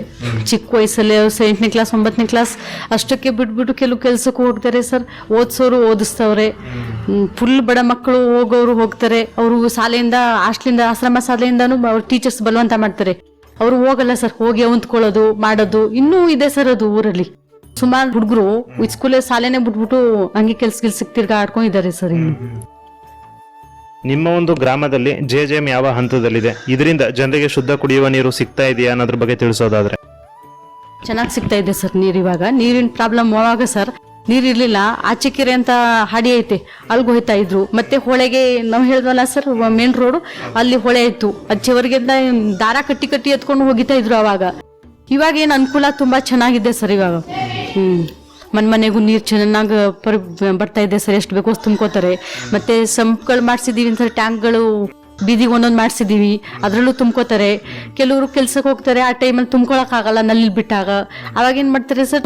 ಚಿಕ್ಕ ವಯಸ್ಸಲ್ಲೇ 8ನೇ ಕ್ಲಾಸ್ 9ನೇ ಕ್ಲಾಸ್ ಅಷ್ಟಕ್ಕೆ ಬಿಟ್ಬಿಟ್ಟು ಕೆಲವು ಕೆಲ್ಸಕ್ಕೂ ಹೋಗ್ತಾರೆ ಸರ್. ಓದಿಸೋರು ಓದಿಸ್ತವ್ರೆ, ಫುಲ್ ಬಡ ಮಕ್ಕಳು ಹೋಗೋರು ಹೋಗ್ತಾರೆ. ಅವರು ಶಾಲೆಯಿಂದ ಹಾಸ್ಟ್ಲಿಂದ ಆಶ್ರಮ ಶಾಲೆಯಿಂದಾನು ಅವ್ರ ಟೀಚರ್ಸ್ ಬಲವಂತ ಮಾಡ್ತಾರೆ, ಅವರು ಹೋಗಲ್ಲ ಸರ್, ಹೋಗಿ ಹೊಂದ್ಕೊಳ್ಳೋದು ಮಾಡೋದು ಇನ್ನೂ ಇದೆ ಸರ್ ಅದು ಊರಲ್ಲಿ. ಸುಮಾರು ಹುಡುಗರು ಸ್ಕೂಲೇ ಶಾಲೆನೇ ಬಿಟ್ಬಿಟ್ಟು ಹಂಗೆ ಕೆಲ್ಸಕ್ಕೆ ತಿರ್ಗಾ ಆಡ್ಕೊಂಡಿದ್ದಾರೆ ಸರ್. ಇನ್ನು ನಿಮ್ಮ ಒಂದು ಗ್ರಾಮದಲ್ಲಿ JJM ಯಾವ ಹಂತದಲ್ಲಿದೆ? ಇದರಿಂದ ಜನರಿಗೆ ಶುದ್ಧ ಕುಡಿಯುವ ನೀರು ಸಿಗ್ತಾ ಇದೆಯಾ ಅನ್ನೋದ್ರ ಬಗ್ಗೆ ತಿಳಿಸೋದಾದ್ರೆ? ಚೆನ್ನಾಗಿ ಸಿಗ್ತಾ ಇದೆ ಸರ್ ನೀರು. ಇವಾಗ ನೀರಿನ ಪ್ರಾಬ್ಲಮ್ ಅವಾಗ ಸರ್ ನೀರಿರ್ಲಿಲ್ಲ, ಆಚೆಕೆರೆ ಅಂತ ಹಾಡಿ ಐತೆ, ಅಲ್ಲಿಗೆ ಹೋಯ್ತಾ ಇದ್ರು. ಮತ್ತೆ ಹೊಳೆಗೆ ನಾವು ಹೇಳಿದ್ವಲ್ಲ ಸರ್, ಮೇನ್ ರೋಡು ಅಲ್ಲಿ ಹೊಳೆ ಇತ್ತು, ಅಚ್ಚೆವರೆಗೆ ದಾರ ಕಟ್ಟಿ ಎತ್ಕೊಂಡು ಹೋಗಿತಾ ಇದ್ರು ಅವಾಗ. ಇವಾಗ ಏನು ಅನುಕೂಲ ತುಂಬಾ ಚೆನ್ನಾಗಿದೆ ಸರ್ ಇವಾಗ. ಮನೆಗೂ ನೀರು ಚೆನ್ನಾಗಿ ಬರ್ತಾ ಇದೆ ಸರ್, ಎಷ್ಟು ಬೇಕೋ ಅಷ್ಟು ತುಂಬ್ಕೋತಾರೆ. ಮತ್ತೆ ಸಂಪ್ಗಳು ಮಾಡಿಸಿದೀವಿ ಸರ್, ಟ್ಯಾಂಕ್ಗಳು ಬೀದಿಗೆ ಒಂದೊಂದು ಮಾಡಿಸಿದೀವಿ, ಅದರಲ್ಲೂ ತುಂಬ್ಕೋತಾರೆ. ಕೆಲವರು ಕೆಲ್ಸಕ್ಕೆ ಹೋಗ್ತಾರೆ, ಆ ಟೈಮಲ್ಲಿ ತುಂಬ್ಕೊಳಕ್ಕಾಗಲ್ಲ ನಲ್ಲಿ ಬಿಟ್ಟಾಗ, ಅವಾಗ ಏನು ಮಾಡ್ತಾರೆ ಸರ್,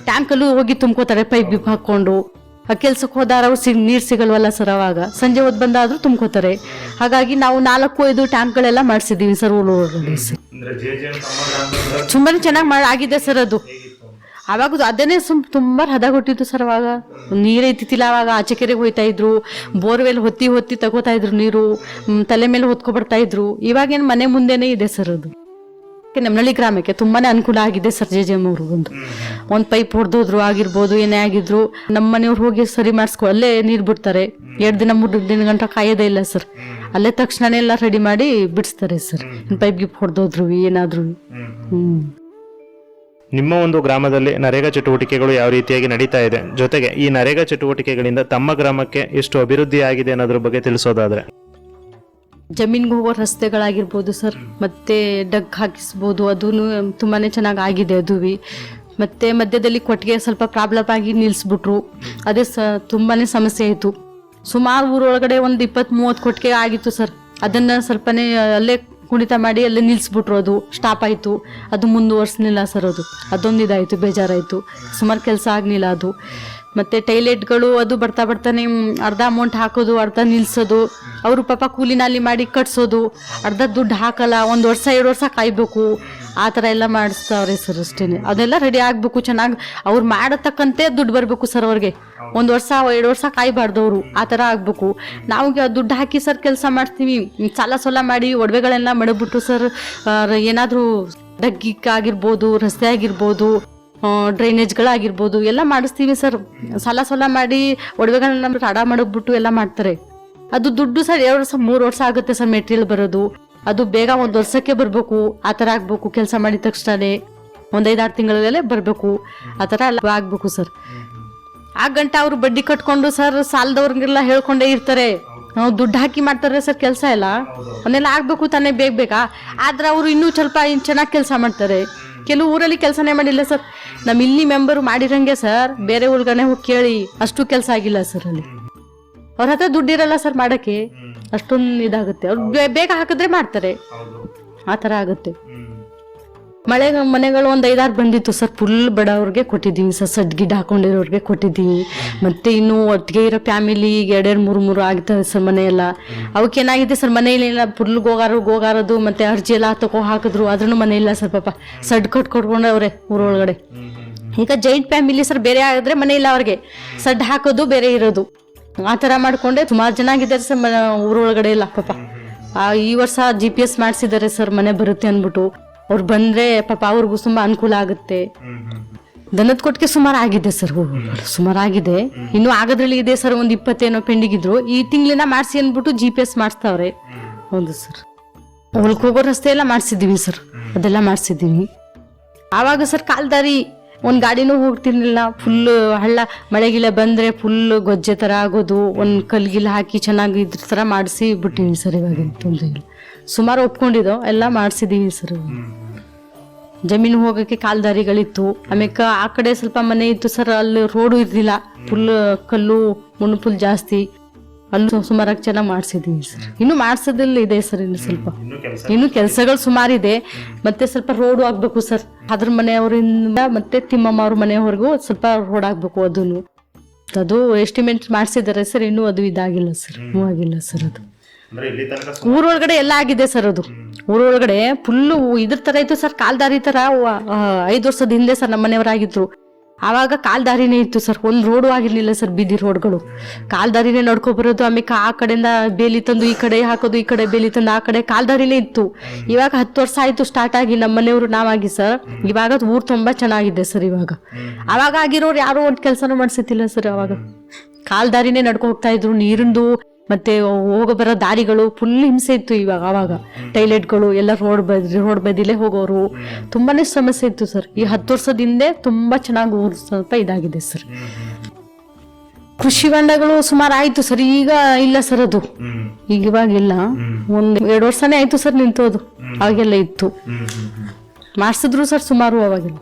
ಟ್ಯಾಂಕಲ್ಲೂ ಹೋಗಿ ತುಂಬ್ಕೋತಾರೆ ಪೈಪ್ ಹಾಕೊಂಡು. ಆ ಕೆಲ್ಸಕ್ಕೆ ಹೋದಾರ ಅವ್ರು ನೀರು ಸಿಗಲ್ವಲ್ಲ ಸರ್, ಅವಾಗ ಸಂಜೆ ಹೊತ್ತು ಬಂದಾದ್ರೂ ತುಂಬ್ಕೋತಾರೆ. ಹಾಗಾಗಿ ನಾವು 4-5 ಟ್ಯಾಂಕ್ಗಳೆಲ್ಲ ಮಾಡಿಸಿದೀವಿ ಸರ್ ಊರಲ್ಲಿ ಸರ್. ತುಂಬಾನೇ ಚೆನ್ನಾಗಿ ಆಗಿದೆ ಸರ್ ಅದು. ಅವಾಗ ಅದನ್ನೇ ತುಂಬಾ ಹದಗೊಟ್ಟಿತ್ತು ಸರ್. ಅವಾಗ ನೀರೇ ಇತ್ತಿಲ್ಲ, ಅವಾಗ ಆಚೆ ಕೆರೆಗೆ ಹೋಯ್ತಾ ಇದ್ರು, ಬೋರ್ವೆಲ್ ಹೊತ್ತಿ ತಗೋತಾ ಇದ್ರು ನೀರು, ತಲೆ ಮೇಲೆ ಹೊತ್ಕೊಬರ್ತಾ ಇದ್ರು. ಇವಾಗೇನು ಮನೆ ಮುಂದೆನೇ ಇದೆ ಸರ್ ಅದು. ನಮ್ಮನಹಳ್ಳಿ ಗ್ರಾಮಕ್ಕೆ ತುಂಬಾನೇ ಅನುಕೂಲ ಆಗಿದೆ ಸರ್ JJM ಅವರು. ಒಂದು ಪೈಪ್ ಹೊಡೆದೋದ್ರು ಆಗಿರ್ಬೋದು, ಏನೇ ಆಗಿದ್ರು ನಮ್ಮ ಮನೆಯವ್ರು ಹೋಗಿ ಸರಿ ಮಾಡಿಸ್ಕೊ, ಅಲ್ಲೇ ನೀರು ಬಿಡ್ತಾರೆ. 2 ದಿನ 3 ದಿನ ಗಂಟ ಕಾಯೋದೇ ಇಲ್ಲ ಸರ್, ಅಲ್ಲೇ ತಕ್ಷಣ ಎಲ್ಲ ರೆಡಿ ಮಾಡಿ ಬಿಡಿಸ್ತಾರೆ ಸರ್. ಪೈಪ್ ಗಿಪ್ ಹೊಡೆದೋದ್ರು ಏನಾದ್ರು. ನಿಮ್ಮ ಒಂದು ಗ್ರಾಮದಲ್ಲಿ ನರೇಗಾ ಚಟುವಟಿಕೆಗಳು ಯಾವ ರೀತಿಯಾಗಿ ನಡೀತಾ ಇದೆ, ಜೊತೆಗೆ ಈ ನರೇಗಾ ಚಟುವಟಿಕೆಗಳಿಂದ ತಮ್ಮ ಗ್ರಾಮಕ್ಕೆ ಎಷ್ಟು ಅಭಿವೃದ್ಧಿ ಆಗಿದೆ ಅನ್ನೋದ್ರ ಬಗ್ಗೆ ತಿಳಿಸೋದಾದ್ರೆ? ಜಮೀನ್ಗೆ ಹೋಗೋ ರಸ್ತೆಗಳಾಗಿರ್ಬೋದು ಸರ್, ಮತ್ತೆ ಡಗ್ ಹಾಕಿಸ್ಬೋದು, ಅದೂ ತುಂಬಾನೇ ಚೆನ್ನಾಗಿ ಆಗಿದೆ ಅದುವಿ. ಮತ್ತೆ ಮಧ್ಯದಲ್ಲಿ ಕೊಟ್ಟಿಗೆ ಸ್ವಲ್ಪ ಪ್ರಾಬ್ಲಮ್ ಆಗಿ ನಿಲ್ಲಿಸ್ಬಿಟ್ರು, ಅದೇ ತುಂಬಾನೇ ಸಮಸ್ಯೆ ಆಯಿತು. ಸುಮಾರು ಊರೊಳಗಡೆ ಒಂದು 20-30 ಕೊಟ್ಟಿಗೆ ಆಗಿತ್ತು ಸರ್, ಅದನ್ನ ಸ್ವಲ್ಪನೇ ಅಲ್ಲೇ ಕುಣಿತ ಮಾಡಿ ಅಲ್ಲೇ ನಿಲ್ಲಿಸ್ಬಿಟ್ರು, ಅದು ಸ್ಟಾಪ್ ಆಯಿತು. ಅದು ಮುಂದುವರ್ಸಲಿಲ್ಲ ಸರ್, ಅದೊಂದು ಇದಾಯಿತು, ಬೇಜಾರಾಯಿತು. ಸುಮಾರು ಕೆಲಸ ಆಗಲಿಲ್ಲ ಅದು. ಮತ್ತು ಟೈಲೆಟ್ಗಳು ಅದು ಬರ್ತಾನೆ ಅರ್ಧ ಅಮೌಂಟ್ ಹಾಕೋದು, ಅರ್ಧ ನಿಲ್ಲಿಸೋದು. ಅವರು ಪಾಪ ಕೂಲಿ ನಾಲಿ ಮಾಡಿ ಕಟ್ಸೋದು, ಅರ್ಧ ದುಡ್ಡು ಹಾಕಲ್ಲ, 1 ವರ್ಷ 2 ವರ್ಷ ಕಾಯ್ಬೇಕು, ಆ ಥರ ಎಲ್ಲ ಮಾಡಿಸ್ತಾವ್ರೆ ಸರ್ ಅಷ್ಟೇ. ಅದೆಲ್ಲ ರೆಡಿ ಆಗಬೇಕು ಚೆನ್ನಾಗಿ, ಅವ್ರು ಮಾಡತಕ್ಕಂತೆ ದುಡ್ಡು ಬರಬೇಕು ಸರ್ ಅವ್ರಿಗೆ. 1 ವರ್ಷ 2 ವರ್ಷ ಕಾಯ್ಬಾರ್ದವ್ರು, ಆ ಥರ ಆಗಬೇಕು. ನಾವು ದುಡ್ಡು ಹಾಕಿ ಸರ್ ಕೆಲಸ ಮಾಡ್ತೀವಿ, ಸಾಲ ಮಾಡಿ ಒಡವೆಗಳೆಲ್ಲ ಮಡಗ್ಬಿಟ್ಟು ಸರ್, ಏನಾದರೂ ಡಗ್ಗಿಕ್ಕಾಗಿರ್ಬೋದು, ರಸ್ತೆ ಆಗಿರ್ಬೋದು, ಡ್ರೈನೇಜ್ಗಳಾಗಿರ್ಬೋದು ಎಲ್ಲ ಮಾಡಿಸ್ತೀವಿ ಸರ್. ಸಾಲ ಮಾಡಿ ಒಡವೆಗಳನ್ನ ಅಡ ಮಡಗ್ಬಿಟ್ಟು ಎಲ್ಲ ಮಾಡ್ತಾರೆ. ಅದು ದುಡ್ಡು ಸರ್ 2 ವರ್ಷ 3 ವರ್ಷ ಆಗುತ್ತೆ ಸರ್ ಮೆಟೀರಿಯಲ್ ಬರೋದು. ಅದು ಬೇಗ 1 ವರ್ಷಕ್ಕೆ ಬರಬೇಕು, ಆ ಥರ ಆಗಬೇಕು. ಕೆಲಸ ಮಾಡಿದ ತಕ್ಷಣನೇ 1-5-6 ತಿಂಗಳಲ್ಲೇ ಬರಬೇಕು, ಆ ಥರ ಎಲ್ಲ ಆಗಬೇಕು ಸರ್. ಆ ಗಂಟೆ ಅವರು ಬಡ್ಡಿ ಕಟ್ಕೊಂಡು ಸರ್ ಸಾಲದವ್ರಿಗೆಲ್ಲ ಹೇಳ್ಕೊಂಡೇ ಇರ್ತಾರೆ, ನಾವು ದುಡ್ಡು ಹಾಕಿ ಮಾಡ್ತಾರೆ ಸರ್ ಕೆಲಸ ಎಲ್ಲ ಅವನ್ನೆಲ್ಲ ಆಗ್ಬೇಕು ತಾನೇ ಬೇಕಾ ಆದ್ರೆ ಅವರು ಇನ್ನೂ ಸ್ವಲ್ಪ ಚೆನ್ನಾಗಿ ಕೆಲಸ ಮಾಡ್ತಾರೆ. ಕೆಲವು ಊರಲ್ಲಿ ಕೆಲಸನೇ ಮಾಡಿಲ್ಲ ಸರ್. ನಮ್ಮ ಇಲ್ಲಿ ಮೆಂಬರ್ ಮಾಡಿರಂಗೆ ಸರ್ ಬೇರೆ ಊರ್ಗನೆ ಹೋಗಿ ಕೇಳಿ ಅಷ್ಟು ಕೆಲಸ ಆಗಿಲ್ಲ ಸರ್ ಅಲ್ಲಿ. ಅವ್ರ ಹತ್ರ ದುಡ್ಡಿರಲ್ಲ ಸರ್ ಮಾಡಕ್ಕೆ, ಅಷ್ಟೊಂದು ಇದಾಗುತ್ತೆ. ಅವ್ರು ಬೇಗ ಹಾಕಿದ್ರೆ ಮಾಡ್ತಾರೆ, ಆ ಥರ ಆಗುತ್ತೆ. ಮನೆಗಳು ಒಂದು 5-6 ಬಂದಿತ್ತು ಸರ್. ಫುಲ್ ಬಡವ್ರಿಗೆ ಕೊಟ್ಟಿದ್ದೀವಿ ಸರ್, ಸಡ್ ಗಿಡ ಹಾಕೊಂಡಿರೋರಿಗೆ ಕೊಟ್ಟಿದ್ದೀವಿ. ಮತ್ತೆ ಇನ್ನು ಒಟ್ಟಿಗೆ ಇರೋ ಫ್ಯಾಮಿಲಿ 2-3 ಆಗ್ತದೆ ಸರ್ ಮನೆ ಎಲ್ಲ. ಅವಕ್ಕೇನಾಗಿದೆ ಸರ್ ಮನೆಯಲ್ಲೆಲ್ಲ ಫುಲ್ ಗೋಗಾರದು ಮತ್ತೆ ಅರ್ಜಿ ಎಲ್ಲ ಹಾಕಿದ್ರು, ಆದ್ರೂ ಮನೆ ಇಲ್ಲ ಸರ್. ಪಾಪ ಸಡ್ ಕಟ್ಕೊಂಡವ್ರೆ ಊರೊಳಗಡೆ. ಈಗ ಜೈಂಟ್ ಫ್ಯಾಮಿಲಿ ಸರ್, ಬೇರೆ ಆಗಿದ್ರೆ ಮನೆ ಇಲ್ಲ ಅವ್ರಿಗೆ, ಸಡ್ ಹಾಕೋದು ಬೇರೆ ಇರೋದು, ಆ ಥರ ಮಾಡ್ಕೊಂಡೆ ಸುಮಾರು ಜನ ಆಗಿದ್ದಾರೆ ಸರ್ ಊರೊಳಗಡೆ ಎಲ್ಲ. ಪಾಪ ಈ ವರ್ಷ GPS ಮಾಡಿಸಿದ್ದಾರೆ ಸರ್, ಮನೆ ಬರುತ್ತೆ ಅಂದ್ಬಿಟ್ಟು. ಅವ್ರು ಬಂದ್ರೆ ಪಾಪ ಅವ್ರಿಗೂ ತುಂಬಾ ಅನುಕೂಲ ಆಗುತ್ತೆ. ದನದ ಕೊಟ್ಟಿಗೆ ಸುಮಾರು ಆಗಿದೆ ಸರ್, ಸುಮಾರು ಆಗಿದೆ. ಇನ್ನು ಆಗೋದ್ರಲ್ಲಿ ಇದೆ ಸರ್, ಒಂದು 20 ಏನೋ ಪೆಂಡಿಂಗ್ ಇದ್ರು. ಈ ತಿಂಗಳಿನ ಮಾಡಿಸಿ ಅಂದ್ಬಿಟ್ಟು GPS ಮಾಡಿಸ್ತಾವ್ರೆ. ಹೌದು ಸರ್. ಹೊಲಕ್ಕೆ ಹೋಗೋ ರಸ್ತೆ ಎಲ್ಲ ಮಾಡಿಸಿದ್ದೀವಿ ಸರ್, ಅದೆಲ್ಲ ಮಾಡಿಸಿದ್ದೀವಿ. ಆವಾಗ ಸರ್ ಕಾಲ್ದಾರಿ ಒಂದು ಗಾಡಿನೂ ಹೋಗ್ತಿರ್ಲಿಲ್ಲ. ಫುಲ್ ಹಳ್ಳ ಮಳೆಗಿಲ್ಲ ಬಂದ್ರೆ ಫುಲ್ ಗೊಜ್ಜೆ ತರ ಆಗೋದು. ಒಂದು ಕಲ್ಗಿಲ್ಲ ಹಾಕಿ ಚೆನ್ನಾಗಿ ಇದ್ರ ತರ ಮಾಡಿಸಿ ಬಿಟ್ಟಿವಿ ಸರ್. ಇವಾಗ ತೊಂದರೆ ಇಲ್ಲ, ಸುಮಾರು ಒಪ್ಕೊಂಡಿದ್ದೋ ಎಲ್ಲ ಮಾಡಿಸಿದೀವಿ ಸರ್. ಜಮೀನು ಹೋಗಕ್ಕೆ ಕಾಲ್ದಾರಿಗಳಿತ್ತು. ಆಮೇಲೆ ಆ ಕಡೆ ಸ್ವಲ್ಪ ಮನೆ ಇತ್ತು ಸರ್, ಅಲ್ಲಿ ರೋಡು ಇರ್ಲಿಲ್ಲ, ಫುಲ್ ಕಲ್ಲು ಮಣ್ಣು ಫುಲ್ ಜಾಸ್ತಿ. ಅಲ್ಲೂ ಸುಮಾರಾಗಿ ಚೆನ್ನಾಗಿ ಮಾಡಿಸಿದೀವಿ ಸರ್. ಇನ್ನು ಮಾಡಿಸೋದಿಲ್ಲ ಇದೆ ಸರ್, ಇನ್ನು ಕೆಲಸಗಳು ಸುಮಾರಿದೆ. ಮತ್ತೆ ಸ್ವಲ್ಪ ರೋಡು ಆಗ್ಬೇಕು ಸರ್. ಅದ್ರ ಮನೆಯವರಿಂದ ಮತ್ತೆ ತಿಮ್ಮಮ್ಮ ಅವ್ರ ಮನೆಯವರೆಗೂ ಸ್ವಲ್ಪ ರೋಡ್ ಆಗ್ಬೇಕು. ಅದು ಎಸ್ಟಿಮೇಟ್ ಮಾಡಿಸಿದ್ದಾರೆ ಸರ್, ಇನ್ನೂ ಅದು ಇದಾಗಿಲ್ಲ ಸರ್, ಮೂವ್ ಆಗಿಲ್ಲ ಸರ್. ಅದು ಊರೊಳಗಡೆ ಎಲ್ಲ ಆಗಿದೆ ಸರ್. ಅದು ಊರೊಳಗಡೆ ಫುಲ್ಲು ಇದ್ರ ತರ ಇತ್ತು ಸರ್, ಕಾಲ್ದಾರಿ ತರ. 5 ವರ್ಷದ ಹಿಂದೆ ಸರ್ ನಮ್ಮ ಮನೆಯವರಾಗಿದ್ರು, ಆವಾಗ ಕಾಲ್ದಾರಿನೇ ಇತ್ತು ಸರ್. ಒಂದು ರೋಡು ಆಗಿರ್ಲಿಲ್ಲ ಸರ್, ಬೀದಿ ರೋಡ್ಗಳು. ಕಾಲ್ದಾರಿನೇ ನಡ್ಕೊ ಬರೋದು. ಆಮೇಲೆ ಆ ಕಡೆಯಿಂದ ಬೇಲಿ ತಂದು ಈ ಕಡೆ ಹಾಕೋದು, ಈ ಕಡೆ ಬೇಲಿ ತಂದು ಆ ಕಡೆ ಕಾಲ್ದಾರಿನೇ ಇತ್ತು. ಇವಾಗ 10 ವರ್ಷ ಆಯ್ತು ಸ್ಟಾರ್ಟ್ ಆಗಿ, ನಮ್ಮ ಮನೆಯವರು ನಾವಾಗಿ ಸರ್. ಇವಾಗ ಊರು ತುಂಬಾ ಚೆನ್ನಾಗಿದೆ ಸರ್. ಇವಾಗ ಅವಾಗ ಆಗಿರೋರು ಯಾರು ಒಂದು ಕೆಲಸನೂ ಮಾಡಿಸಿತಿಲ್ಲ ಸರ್. ಅವಾಗ ಕಾಲ್ದಾರಿನೇ ನಡ್ಕೊ ಹೋಗ್ತಾ ಇದ್ರು. ನೀರಿಂದು ಮತ್ತೆ ಹೋಗೋ ಬರೋ ದಾರಿಗಳು ಫುಲ್ ಹಿಂಸೆ ಇತ್ತು. ಇವಾಗ ಅವಾಗ ಟೈಲೆಟ್ಗಳು ಎಲ್ಲ ರೋಡ್ ಬದಿಲೇ ಹೋಗೋರು, ತುಂಬಾನೇ ಸಮಸ್ಯೆ ಇತ್ತು ಸರ್. ಈ 10 ವರ್ಷದ ಹಿಂದೆ ತುಂಬಾ ಚೆನ್ನಾಗಿ ಊರು ಸ್ವಲ್ಪ ಇದಾಗಿದೆ ಸರ್. ಕೃಷಿ ಹೊಂಡಗಳು ಸುಮಾರು ಆಯ್ತು ಸರ್, ಈಗ ಇಲ್ಲ ಸರ್. ಅದು ಈಗ ಇವಾಗ ಇಲ್ಲ, 1-2 ವರ್ಷನೇ ಆಯ್ತು ಸರ್ ನಿಂತೋದು. ಅವಾಗೆಲ್ಲ ಇತ್ತು, ಮಾಡಿಸಿದ್ರು ಸರ್ ಸುಮಾರು. ಅವಾಗೆಲ್ಲ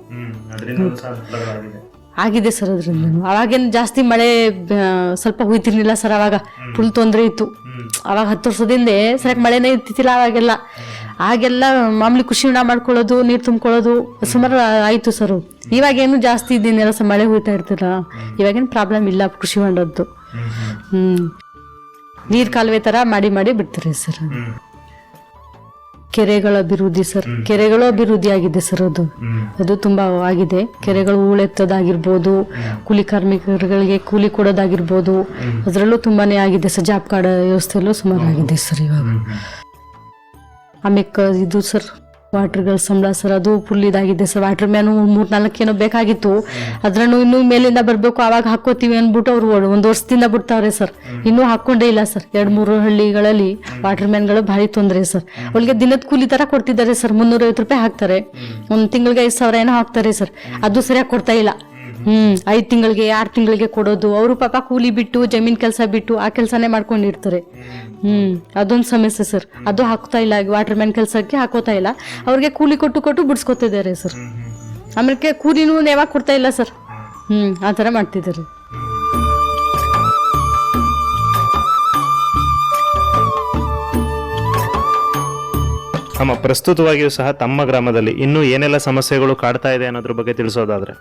ಆಗಿದೆ ಸರ್. ಅದ್ರಿಂದ ಅವಾಗೇನು ಜಾಸ್ತಿ ಮಳೆ ಸ್ವಲ್ಪ ಹೋಯ್ತಿರ್ಲಿಲ್ಲ ಸರ್. ಅವಾಗ ಫುಲ್ ತೊಂದರೆ ಇತ್ತು. ಅವಾಗ 10 ವರ್ಷದಿಂದ ಸರಿಯಾಗಿ ಮಳೆನೇ ಇರ್ತಿತ್ತಿಲ್ಲ ಅವಾಗೆಲ್ಲ. ಆಗೆಲ್ಲ ಮಾಮೂಲಿ ಕೃಷಿ ಹೊಂಡ ಮಾಡ್ಕೊಳ್ಳೋದು, ನೀರು ತುಂಬ್ಕೊಳ್ಳೋದು ಸುಮಾರು ಆಯ್ತು ಸರ್. ಇವಾಗೇನು ಜಾಸ್ತಿ ಇದ್ದೇನೆಲ್ಲ ಸರ್, ಮಳೆ ಹೋಯ್ತಾ ಇರ್ತಿಲ್ಲ. ಇವಾಗೇನು ಪ್ರಾಬ್ಲಮ್ ಇಲ್ಲ ಕೃಷಿ ಹೊಂಡದ್ದು. ನೀರ್ ಕಾಲುವೆ ತರ ಮಾಡಿ ಬಿಡ್ತಾರೆ ಸರ್. ಕೆರೆಗಳ ಅಭಿವೃದ್ಧಿ ಸರ್, ಕೆರೆಗಳು ಅಭಿವೃದ್ಧಿ ಆಗಿದೆ ಸರ್. ಅದು ತುಂಬಾ ಆಗಿದೆ. ಕೆರೆಗಳು ಹೂಳೆತ್ತೋದಾಗಿರ್ಬೋದು, ಕೂಲಿ ಕಾರ್ಮಿಕರುಗಳಿಗೆ ಕೂಲಿ ಕೊಡೋದಾಗಿರ್ಬೋದು, ಅದರಲ್ಲೂ ತುಂಬಾನೇ ಆಗಿದೆ ಸರ್. ಜಾಬ್ ಕಾರ್ಡ್ ವ್ಯವಸ್ಥೆಯಲ್ಲೂ ಸುಮಾರು ಆಗಿದೆ ಸರ್ ಇವಾಗ. ಆಮೇಲೆ ಇದು ಸರ್ ವಾಟರ್ಗಳ ಸಂಬಳ ಸರ್, ಅದು ಫುಲ್ ಇದಾಗಿದೆ ಸರ್. ವಾಟರ್ ಮ್ಯಾನು 3-4 ಏನೋ ಬೇಕಾಗಿತ್ತು, ಅದ್ರನ್ನು ಇನ್ನೂ ಮೇಲಿಂದ ಬರ್ಬೇಕು. ಅವಾಗ ಹಾಕೋತೀವಿ ಅಂದ್ಬಿಟ್ಟು ಅವ್ರು 1 ವರ್ಷದಿಂದ ಬಿಡ್ತಾವ್ರೆ ಸರ್. ಇನ್ನೂ ಹಾಕೊಂಡೇ ಇಲ್ಲ ಸರ್. 2-3 ಹಳ್ಳಿಗಳಲ್ಲಿ ವಾಟರ್ ಮ್ಯಾನ್ಗಳು ಭಾರಿ ತೊಂದರೆ ಸರ್. ಅವ್ರಿಗೆ ದಿನದ ಕೂಲಿ ತರ ಕೊಡ್ತಿದ್ದಾರೆ ಸರ್. 350 ರೂಪಾಯಿ ಹಾಕ್ತಾರೆ. ಒಂದು ತಿಂಗಳಿಗೆ 5,000 ಏನೋ ಹಾಕ್ತಾರೆ ಸರ್. ಅದು ಸರಿಯಾಗಿ ಕೊಡ್ತಾ ಇಲ್ಲ. 5 ತಿಂಗಳಿಗೆ 6 ತಿಂಗಳಿಗೆ ಕೊಡೋದು. ಅವರು ಪಾಪ ಕೂಲಿ ಬಿಟ್ಟು ಜಮೀನ್ ಕೆಲಸ ಬಿಟ್ಟು ಆ ಕೆಲಸನೇ ಮಾಡ್ಕೊಂಡಿರ್ತಾರೆ. ಅದೊಂದು ಸಮಸ್ಯೆ ಸರ್. ಅದು ಹಾಕ್ತಾ ಇಲ್ಲ, ವಾಟರ್ ಮ್ಯಾನ್ ಕೆಲಸಕ್ಕೆ ಹಾಕೋತಾ ಇಲ್ಲ. ಅವ್ರಿಗೆ ಕೂಲಿ ಕೊಟ್ಟು ಬಿಡಿಸ್ಕೊತಿದ್ದಾರೆ ಸರ್. ಆಮೇಲೆ ಕೂಲಿನೂ ಯಾವಾಗ ಕೊಡ್ತಾ ಇಲ್ಲ ಸರ್. ಆ ಥರ ಮಾಡ್ತಿದ್ದಾರೆ. ಅಮ್ಮ, ಪ್ರಸ್ತುತವಾಗಿಯೂ ಸಹ ತಮ್ಮ ಗ್ರಾಮದಲ್ಲಿ ಇನ್ನೂ ಏನೆಲ್ಲ ಸಮಸ್ಯೆಗಳು ಕಾಡ್ತಾ ಇದೆ ಅನ್ನೋದ್ರ ಬಗ್ಗೆ ತಿಳಿಸೋದಾದ್ರೆ?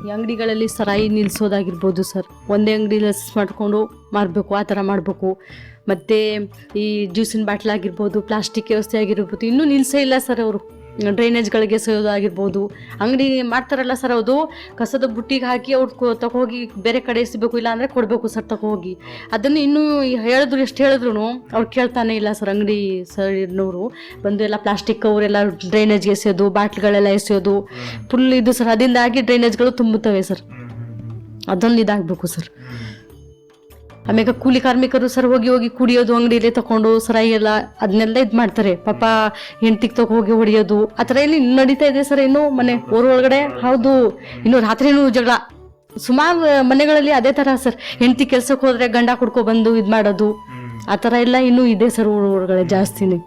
ಈ ಅಂಗಡಿಗಳಲ್ಲಿ ಸರಾಯಿ ನಿಲ್ಲಿಸೋದಾಗಿರ್ಬೋದು ಸರ್. ಒಂದೇ ಅಂಗಡಿ ಲೆಸ್ ಮಾಡಿಕೊಂಡು ಮಾರಬೇಕು, ಆ ಥರ ಮಾಡಬೇಕು. ಮತ್ತು ಈ ಜ್ಯೂಸಿನ ಬಾಟ್ಲ್ ಆಗಿರ್ಬೋದು, ಪ್ಲಾಸ್ಟಿಕ್ ವ್ಯವಸ್ಥೆ ಆಗಿರ್ಬೋದು, ಇನ್ನೂ ನಿಲ್ಲಿಸೇ ಇಲ್ಲ ಸರ್ ಅವರು. ಡ್ರೈನೇಜ್ಗಳಿಗೆ ಸೇಯೋದಾಗಿರ್ಬೋದು. ಅಂಗಡಿ ಮಾಡ್ತಾರಲ್ಲ ಸರ್, ಅದು ಕಸದ ಬುಟ್ಟಿಗೆ ಹಾಕಿ ಅವ್ರು ತಗೋಗಿ ಬೇರೆ ಕಡೆ ಎಸಿಬೇಕು, ಇಲ್ಲ ಅಂದರೆ ಕೊಡಬೇಕು ಸರ್ ತಗೋಗಿ. ಅದನ್ನು ಇನ್ನೂ ಹೇಳಿದ್ರು, ಎಷ್ಟು ಹೇಳಿದ್ರು ಅವ್ರು ಕೇಳ್ತಾನೆ ಇಲ್ಲ ಸರ್. ಅಂಗಡಿ ಸೈಡ್ನವರು ಬಂದು ಎಲ್ಲ ಪ್ಲಾಸ್ಟಿಕ್ ಅವರೆಲ್ಲ ಡ್ರೈನೇಜ್ಗೆ ಎಸೆಯೋದು, ಬಾಟ್ಲ್ಗಳೆಲ್ಲ ಎಸೆಯೋದು ಫುಲ್ ಇದು ಸರ್. ಅದರಿಂದಾಗಿ ಡ್ರೈನೇಜ್ಗಳು ತುಂಬುತ್ತವೆ ಸರ್. ಅದೊಂದು ಇದಾಗಬೇಕು ಸರ್. ಆಮೇಲೆ ಕೂಲಿ ಕಾರ್ಮಿಕರು ಸರ್ ಹೋಗಿ ಕುಡಿಯೋದು, ಅಂಗಡಿಯಲ್ಲೇ ತಗೊಂಡು ಸರಾಯಿ ಎಲ್ಲ ಅದನ್ನೆಲ್ಲ ಇದು ಮಾಡ್ತಾರೆ. ಪಾಪ ಹೆಂಡ್ತಿಗೆ ಹೋಗಿ ಹೊಡಿಯೋದು, ಆ ಥರ ಇಲ್ಲಿ ನಡೀತಾ ಇದೆ ಸರ್. ಇನ್ನು ಮನೆ ಊರೊಳಗಡೆ ಹೌದು, ಇನ್ನು ರಾತ್ರಿನೂ ಜಗಳ ಸುಮಾರು ಮನೆಗಳಲ್ಲಿ ಅದೇ ತರ ಸರ್, ಹೆಂಡತಿ ಕೆಲ್ಸಕ್ಕೆ ಹೋದ್ರೆ ಗಂಡ ಕುಡ್ಕೊ ಬಂದು ಇದ್ ಮಾಡೋದು ಆ ತರ ಎಲ್ಲ ಇನ್ನೂ ಇದೆ ಸರ್ ಊರುಗಳೇ ಜಾಸ್ತಿನೇ.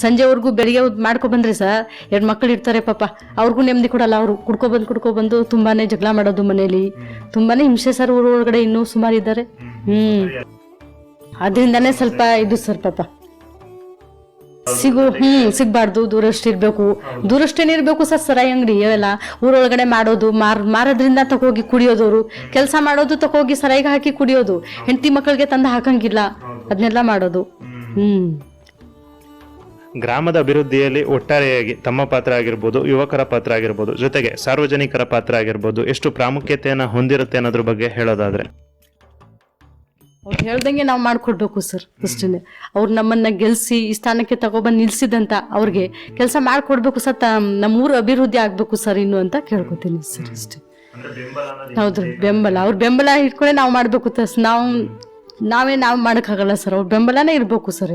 ಸಂಜೆವರೆಗೂ ಬೆಳಿಗ್ಗೆ ಮಾಡ್ಕೊ ಬಂದ್ರೆ ಸರ್ 2 ಮಕ್ಕಳು ಇರ್ತಾರೆ ಪಾಪ, ಅವ್ರಿಗೂ ನೆಮ್ಮದಿ ಕೊಡಲ್ಲ. ಅವರು ಕುಡ್ಕೊ ಬಂದು ತುಂಬಾನೇ ಜಗಳ ಮಾಡೋದು ಮನೇಲಿ, ತುಂಬಾನೇ ಹಿಂಸೆ ಸರ್ ಊರೊಳಗಡೆ ಇನ್ನೂ ಸುಮಾರು ಇದ್ದಾರೆ. ಅದ್ರಿಂದಾನೇ ಸ್ವಲ್ಪ ಇದು ಸರ್ ಪಾಪ ಸಿಗ್ಬಾರ್ದು, ದೂರಷ್ಟೇನಿರ್ಬೇಕು ಸರ್. ಸರಾಯಿ ಅಂಗಡಿ ಅವೆಲ್ಲ ಊರೊಳಗಡೆ ಮಾಡೋದು, ಮಾರೋದ್ರಿಂದ ತಗೋಗಿ ಕುಡಿಯೋದವ್ರು, ಕೆಲಸ ಮಾಡೋದು ತಗೋಗಿ ಸರಾಯಿಗೆ ಹಾಕಿ ಕುಡಿಯೋದು, ಹೆಂಡತಿ ಮಕ್ಕಳಿಗೆ ತಂದು ಹಾಕಂಗಿಲ್ಲ, ಅದನ್ನೆಲ್ಲ ಮಾಡೋದು. ಗ್ರಾಮದ ಅಭಿವೃದ್ಧಿಯಲ್ಲಿ ಒಟ್ಟಾರೆಯಾಗಿ ತಮ್ಮ ಪಾತ್ರ ಆಗಿರ್ಬೋದು, ಯುವಕರ ಪಾತ್ರ ಆಗಿರ್ಬೋದು, ಜೊತೆಗೆ ಸಾರ್ವಜನಿಕರ ಪಾತ್ರ ಆಗಿರ್ಬೋದು, ಎಷ್ಟು ಪ್ರಾಮುಖ್ಯತೆಯನ್ನು ಹೊಂದಿರುತ್ತೆ ಅನ್ನೋದ್ರ ಬಗ್ಗೆ ಹೇಳೋದಾದ್ರೆ? ಅವ್ರು ಹೇಳ್ದಂಗೆ ನಾವು ಮಾಡ್ಕೊಡ್ಬೇಕು ಸರ್. ಅಷ್ಟೇ, ಅವ್ರು ನಮ್ಮನ್ನ ಗೆಲ್ಸಿ ಈ ಸ್ಥಾನಕ್ಕೆ ತಗೊಬಂದು ನಿಲ್ಸಿದಂತ ಅವ್ರಿಗೆ ಕೆಲಸ ಮಾಡ್ಕೊಡ್ಬೇಕು ಸರ್. ನಮ್ಮ ಊರು ಅಭಿವೃದ್ಧಿ ಆಗ್ಬೇಕು ಸರ್ ಇನ್ನು ಅಂತ ಕೇಳ್ಕೊತೀನಿ ಸರ್. ಅಷ್ಟೇ. ಹೌದ್ರಿ, ಬೆಂಬಲ, ಅವ್ರ ಬೆಂಬಲ ಇಟ್ಕೊಂಡೆ ನಾವು ಮಾಡ್ಬೇಕು. ನಾವು ಮಾಡಕ್ಕಾಗಲ್ಲ ಸರ್, ಅವ್ರ ಬೆಂಬಲನೇ ಇರ್ಬೇಕು ಸರ್.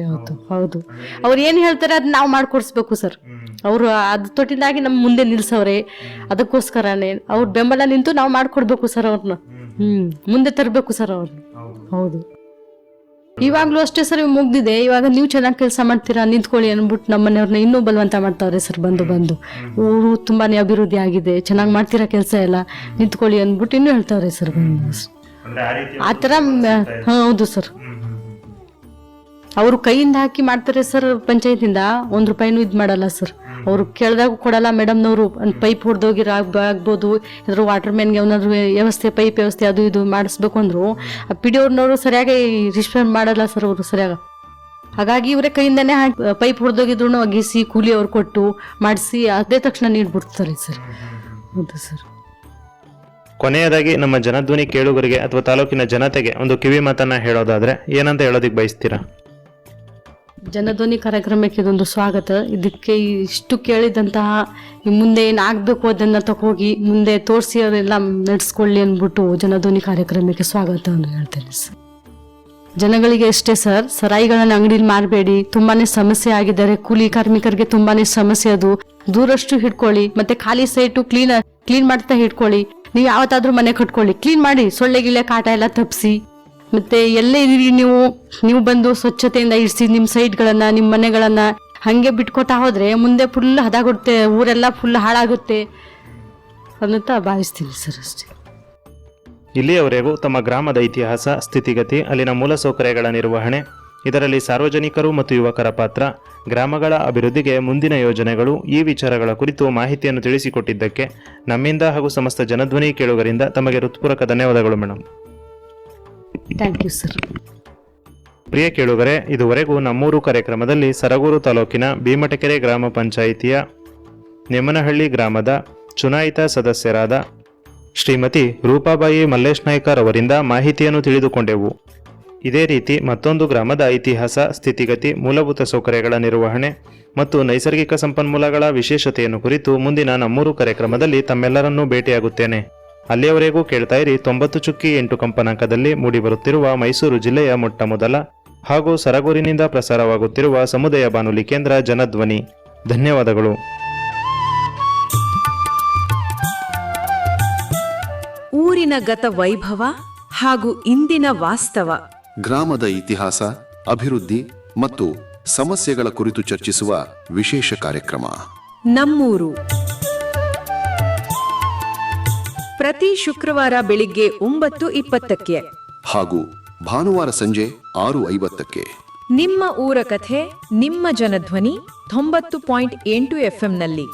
ಹೌದು, ಅವ್ರು ಏನ್ ಹೇಳ್ತಾರೆ ಅದ್ ನಾವು ಮಾಡ್ಕೊಡ್ಸ್ಬೇಕು ಸರ್. ಅವ್ರು ಅದ್ ತೊಟ್ಟಿಲಾಗಿ ನಮ್ ಮುಂದೆ ನಿಲ್ಸವ್ರೆ, ಅದಕ್ಕೋಸ್ಕರನೇ ಅವ್ರ ಬೆಂಬಲ ನಿಂತು ನಾವು ಮಾಡ್ಕೊಡ್ಬೇಕು ಸರ್. ಅವ್ರನ್ನ ಮುಂದೆ ತರಬೇಕು ಸರ್ ಅವ್ರನ್ನ. ಹೌದು, ಇವಾಗ್ಲೂ ಅಷ್ಟೇ ಸರ್, ಮುಗ್ದಿದೆ. ಇವಾಗ ನೀವು ಚೆನ್ನಾಗಿ ಕೆಲಸ ಮಾಡ್ತೀರಾ, ನಿಂತ್ಕೊಳ್ಳಿ ಅನ್ಬಿಟ್ಟು ನಮ್ಮನೆಯವ್ರನ್ನ ಇನ್ನೂ ಬಲವಂತ ಮಾಡ್ತಾವ್ರೆ ಸರ್. ಬಂದು ಊರು ತುಂಬಾನೇ ಅಭಿವೃದ್ಧಿ ಆಗಿದೆ, ಚೆನ್ನಾಗಿ ಮಾಡ್ತೀರಾ ಕೆಲಸ ಎಲ್ಲ, ನಿಂತ್ಕೊಳ್ಳಿ ಅನ್ಬಿಟ್ಟು ಇನ್ನೂ ಹೇಳ್ತಾವ್ರೆ ಸರ್. ಆತರ ಹೌದು ಸರ್, ಅವರು ಕೈಯಿಂದ ಹಾಕಿ ಮಾಡ್ತಾರೆ ಸರ್. ಪಂಚಾಯತಿಂದ 1 ರೂಪಾಯಿನೂ ಇದ್ ಮಾಡಲ್ಲ ಸರ್. ಅವ್ರು ಕೇಳ್ದಾಗ ಕೊಡಲ್ಲ ಮೇಡಮ್ನವರು. ಪೈಪ್ ಹೊಡೆದೋಗಿರ ಆಗ್ಬೋದು, ಇದ್ರ ವಾಟರ್ ಮ್ಯಾನ್ಗೆ ಏನಾದ್ರು ವ್ಯವಸ್ಥೆ, ಪೈಪ್ ವ್ಯವಸ್ಥೆ ಅದು ಇದು ಮಾಡಿಸ್ಬೇಕು ಅಂದ್ರು ಪಿ ಡಿ ಅವ್ರನ್ನವರು ಸರಿಯಾಗಿ ರಿಸ್ಪಾಂಡ್ ಮಾಡಲ್ಲ ಸರ್ ಅವರು ಸರಿಯಾಗಿ. ಹಾಗಾಗಿ ಇವರೇ ಕೈಯಿಂದಾನೇ ಪೈಪ್ ಹೊಡೆದೋಗಿದ್ರು ಅಗಿಸಿ ಕೂಲಿ ಅವ್ರು ಕೊಟ್ಟು ಮಾಡಿಸಿ ಅದೇ ತಕ್ಷಣ ನೀಡ್ಬಿಡ್ತಾರೆ ಸರ್. ಹೌದು ಸರ್. ಕೊನೆಯದಾಗಿ ನಮ್ಮ ಜನಧ್ವನಿ ಕೇಳುಗರಿಗೆ ಅಥವಾ ತಾಲೂಕಿನ ಜನತೆಗೆ ಒಂದು ಕಿವಿ ಮಾತನ್ನ ಹೇಳೋದಾದ್ರೆ ಏನಂತ ಹೇಳೋದಿಕ್ ಬಯಸ್ತೀರಾ? ಜನಧ್ವನಿ ಕಾರ್ಯಕ್ರಮಕ್ಕೆ ಇದೊಂದು ಸ್ವಾಗತ. ಇದಕ್ಕೆ ಇಷ್ಟು ಕೇಳಿದಂತಹ ಮುಂದೆ ಏನಾಗಬೇಕು ಅದನ್ನ ತಗೋಗಿ ಮುಂದೆ ತೋರಿಸಿ ಅವರೆಲ್ಲ ನಡೆಸ್ಕೊಳ್ಳಿ ಅಂದ್ಬಿಟ್ಟು ಜನಧ್ವನಿ ಕಾರ್ಯಕ್ರಮಕ್ಕೆ ಸ್ವಾಗತ ಅಂತ ಹೇಳ್ತೇನೆ ಸರ್. ಜನಗಳಿಗೆ ಅಷ್ಟೇ ಸರ್, ಸರಾಯಿಗಳನ್ನ ಅಂಗಡಿಲಿ ಮಾರಬೇಡಿ, ತುಂಬಾನೇ ಸಮಸ್ಯೆ ಆಗಿದ್ದಾರೆ. ಕೂಲಿ ಕಾರ್ಮಿಕರಿಗೆ ತುಂಬಾನೇ ಸಮಸ್ಯೆ, ಅದು ದೂರಷ್ಟು ಹಿಡ್ಕೊಳ್ಳಿ. ಮತ್ತೆ ಖಾಲಿ ಸೈಟು ಕ್ಲೀನ್ ಮಾಡ್ತಾ ಹಿಡ್ಕೊಳ್ಳಿ. ನೀವು ಯಾವತ್ತಾದ್ರೂ ಮನೆ ಕಟ್ಕೊಳ್ಳಿ, ಕ್ಲೀನ್ ಮಾಡಿ, ಸೊಳ್ಳೆ ಗಿಳ್ಳೆ ಕಾಟ ಎಲ್ಲ ತಪ್ಪಿಸಿ. ಮತ್ತೆ ಎಲ್ಲೇ ಇರಿ ನೀವು ಬಂದು ಸ್ವಚ್ಛತೆಯಿಂದ ಇರಿಸಿ ನಿಮ್ಮ ಸೈಟ್ಗಳನ್ನ, ನಿಮ್ಮ ಮನೆಗಳನ್ನ. ಹಂಗೆ ಬಿಟ್ಕೊತಾ ಹೋದ್ರೆ ಮುಂದೆ ಫುಲ್ ಹದಾಗುತ್ತೆ, ಊರೆಲ್ಲ ಫುಲ್ ಹಾಳಾಗುತ್ತೆ ಅಂತ ಭಾವಿಸ್ತೀನಿ ಸರ್. ಅಷ್ಟೇ. ಇಲ್ಲಿಯವರೆಗೂ ತಮ್ಮ ಗ್ರಾಮದ ಇತಿಹಾಸ, ಸ್ಥಿತಿಗತಿ, ಅಲ್ಲಿನ ಮೂಲಸೌಕರ್ಯಗಳ ನಿರ್ವಹಣೆ, ಇದರಲ್ಲಿ ಸಾರ್ವಜನಿಕರು ಮತ್ತು ಯುವಕರ ಪಾತ್ರ, ಗ್ರಾಮಗಳ ಅಭಿವೃದ್ಧಿಗೆ ಮುಂದಿನ ಯೋಜನೆಗಳು, ಈ ವಿಚಾರಗಳ ಕುರಿತು ಮಾಹಿತಿಯನ್ನು ತಿಳಿಸಿಕೊಟ್ಟಿದ್ದಕ್ಕೆ ನಮ್ಮಿಂದ ಹಾಗೂ ಸಮಸ್ತ ಜನಧ್ವನಿ ಕೇಳುಗರಿಂದ ತಮಗೆ ಹೃತ್ಪೂರ್ವಕ ಧನ್ಯವಾದಗಳು ಮೇಡಮ್. Thank you sir. ಪ್ರಿಯ ಕೇಳುಗರೆ, ಇದುವರೆಗೂ ನಮ್ಮೂರು ಕಾರ್ಯಕ್ರಮದಲ್ಲಿ ಸರಗೂರು ತಾಲೂಕಿನ ಭೀಮಟಕೆರೆ ಗ್ರಾಮ ಪಂಚಾಯಿತಿಯ ನೆಮ್ಮನಹಳ್ಳಿ ಗ್ರಾಮದ ಚುನಾಯಿತ ಸದಸ್ಯರಾದ ಶ್ರೀಮತಿ ರೂಪಾಬಾಯಿ ಮಲ್ಲೇಶ್ ನಾಯ್ಕರ್ ಅವರಿಂದ ಮಾಹಿತಿಯನ್ನು ತಿಳಿದುಕೊಂಡೆವು. ಇದೇ ರೀತಿ ಮತ್ತೊಂದು ಗ್ರಾಮದ ಇತಿಹಾಸ, ಸ್ಥಿತಿಗತಿ, ಮೂಲಭೂತ ಸೌಕರ್ಯಗಳ ನಿರ್ವಹಣೆ ಮತ್ತು ನೈಸರ್ಗಿಕ ಸಂಪನ್ಮೂಲಗಳ ವಿಶೇಷತೆಯನ್ನು ಕುರಿತು ಮುಂದಿನ ನಮ್ಮೂರು ಕಾರ್ಯಕ್ರಮದಲ್ಲಿ ತಮ್ಮೆಲ್ಲರನ್ನೂ ಭೇಟಿಯಾಗುತ್ತೇನೆ. ಅಲ್ಲಿಯವರೆಗೂ ಕೇಳ್ತಾ ಇರಿ 90.8 ಕಂಪನಾಂಕದಲ್ಲಿ ಮೂಡಿಬರುತ್ತಿರುವ ಮೈಸೂರು ಜಿಲ್ಲೆಯ ಮೊಟ್ಟಮೊದಲ ಹಾಗೂ ಸರಗೂರಿನಿಂದ ಪ್ರಸಾರವಾಗುತ್ತಿರುವ ಸಮುದಾಯ ಬಾನುಲಿ ಕೇಂದ್ರ ಜನಧ್ವನಿ. ಧನ್ಯವಾದಗಳು. ಊರಿನ ಗತ ವೈಭವ ಹಾಗೂ ಇಂದಿನ ವಾಸ್ತವ, ಗ್ರಾಮದ ಇತಿಹಾಸ, ಅಭಿವೃದ್ಧಿ ಮತ್ತು ಸಮಸ್ಯೆಗಳ ಕುರಿತು ಚರ್ಚಿಸುವ ವಿಶೇಷ ಕಾರ್ಯಕ್ರಮ ನಮ್ಮೂರು. ಪ್ರತಿ ಶುಕ್ರವಾರ ಬೆಳಿಗ್ಗೆ 9:20 ಹಾಗೂ ಭಾನುವಾರ ಸಂಜೆ 6:50. ನಿಮ್ಮ ಊರ ಕಥೆ ನಿಮ್ಮ ಜನಧ್ವನಿ 90.8 FM ನಲ್ಲಿ.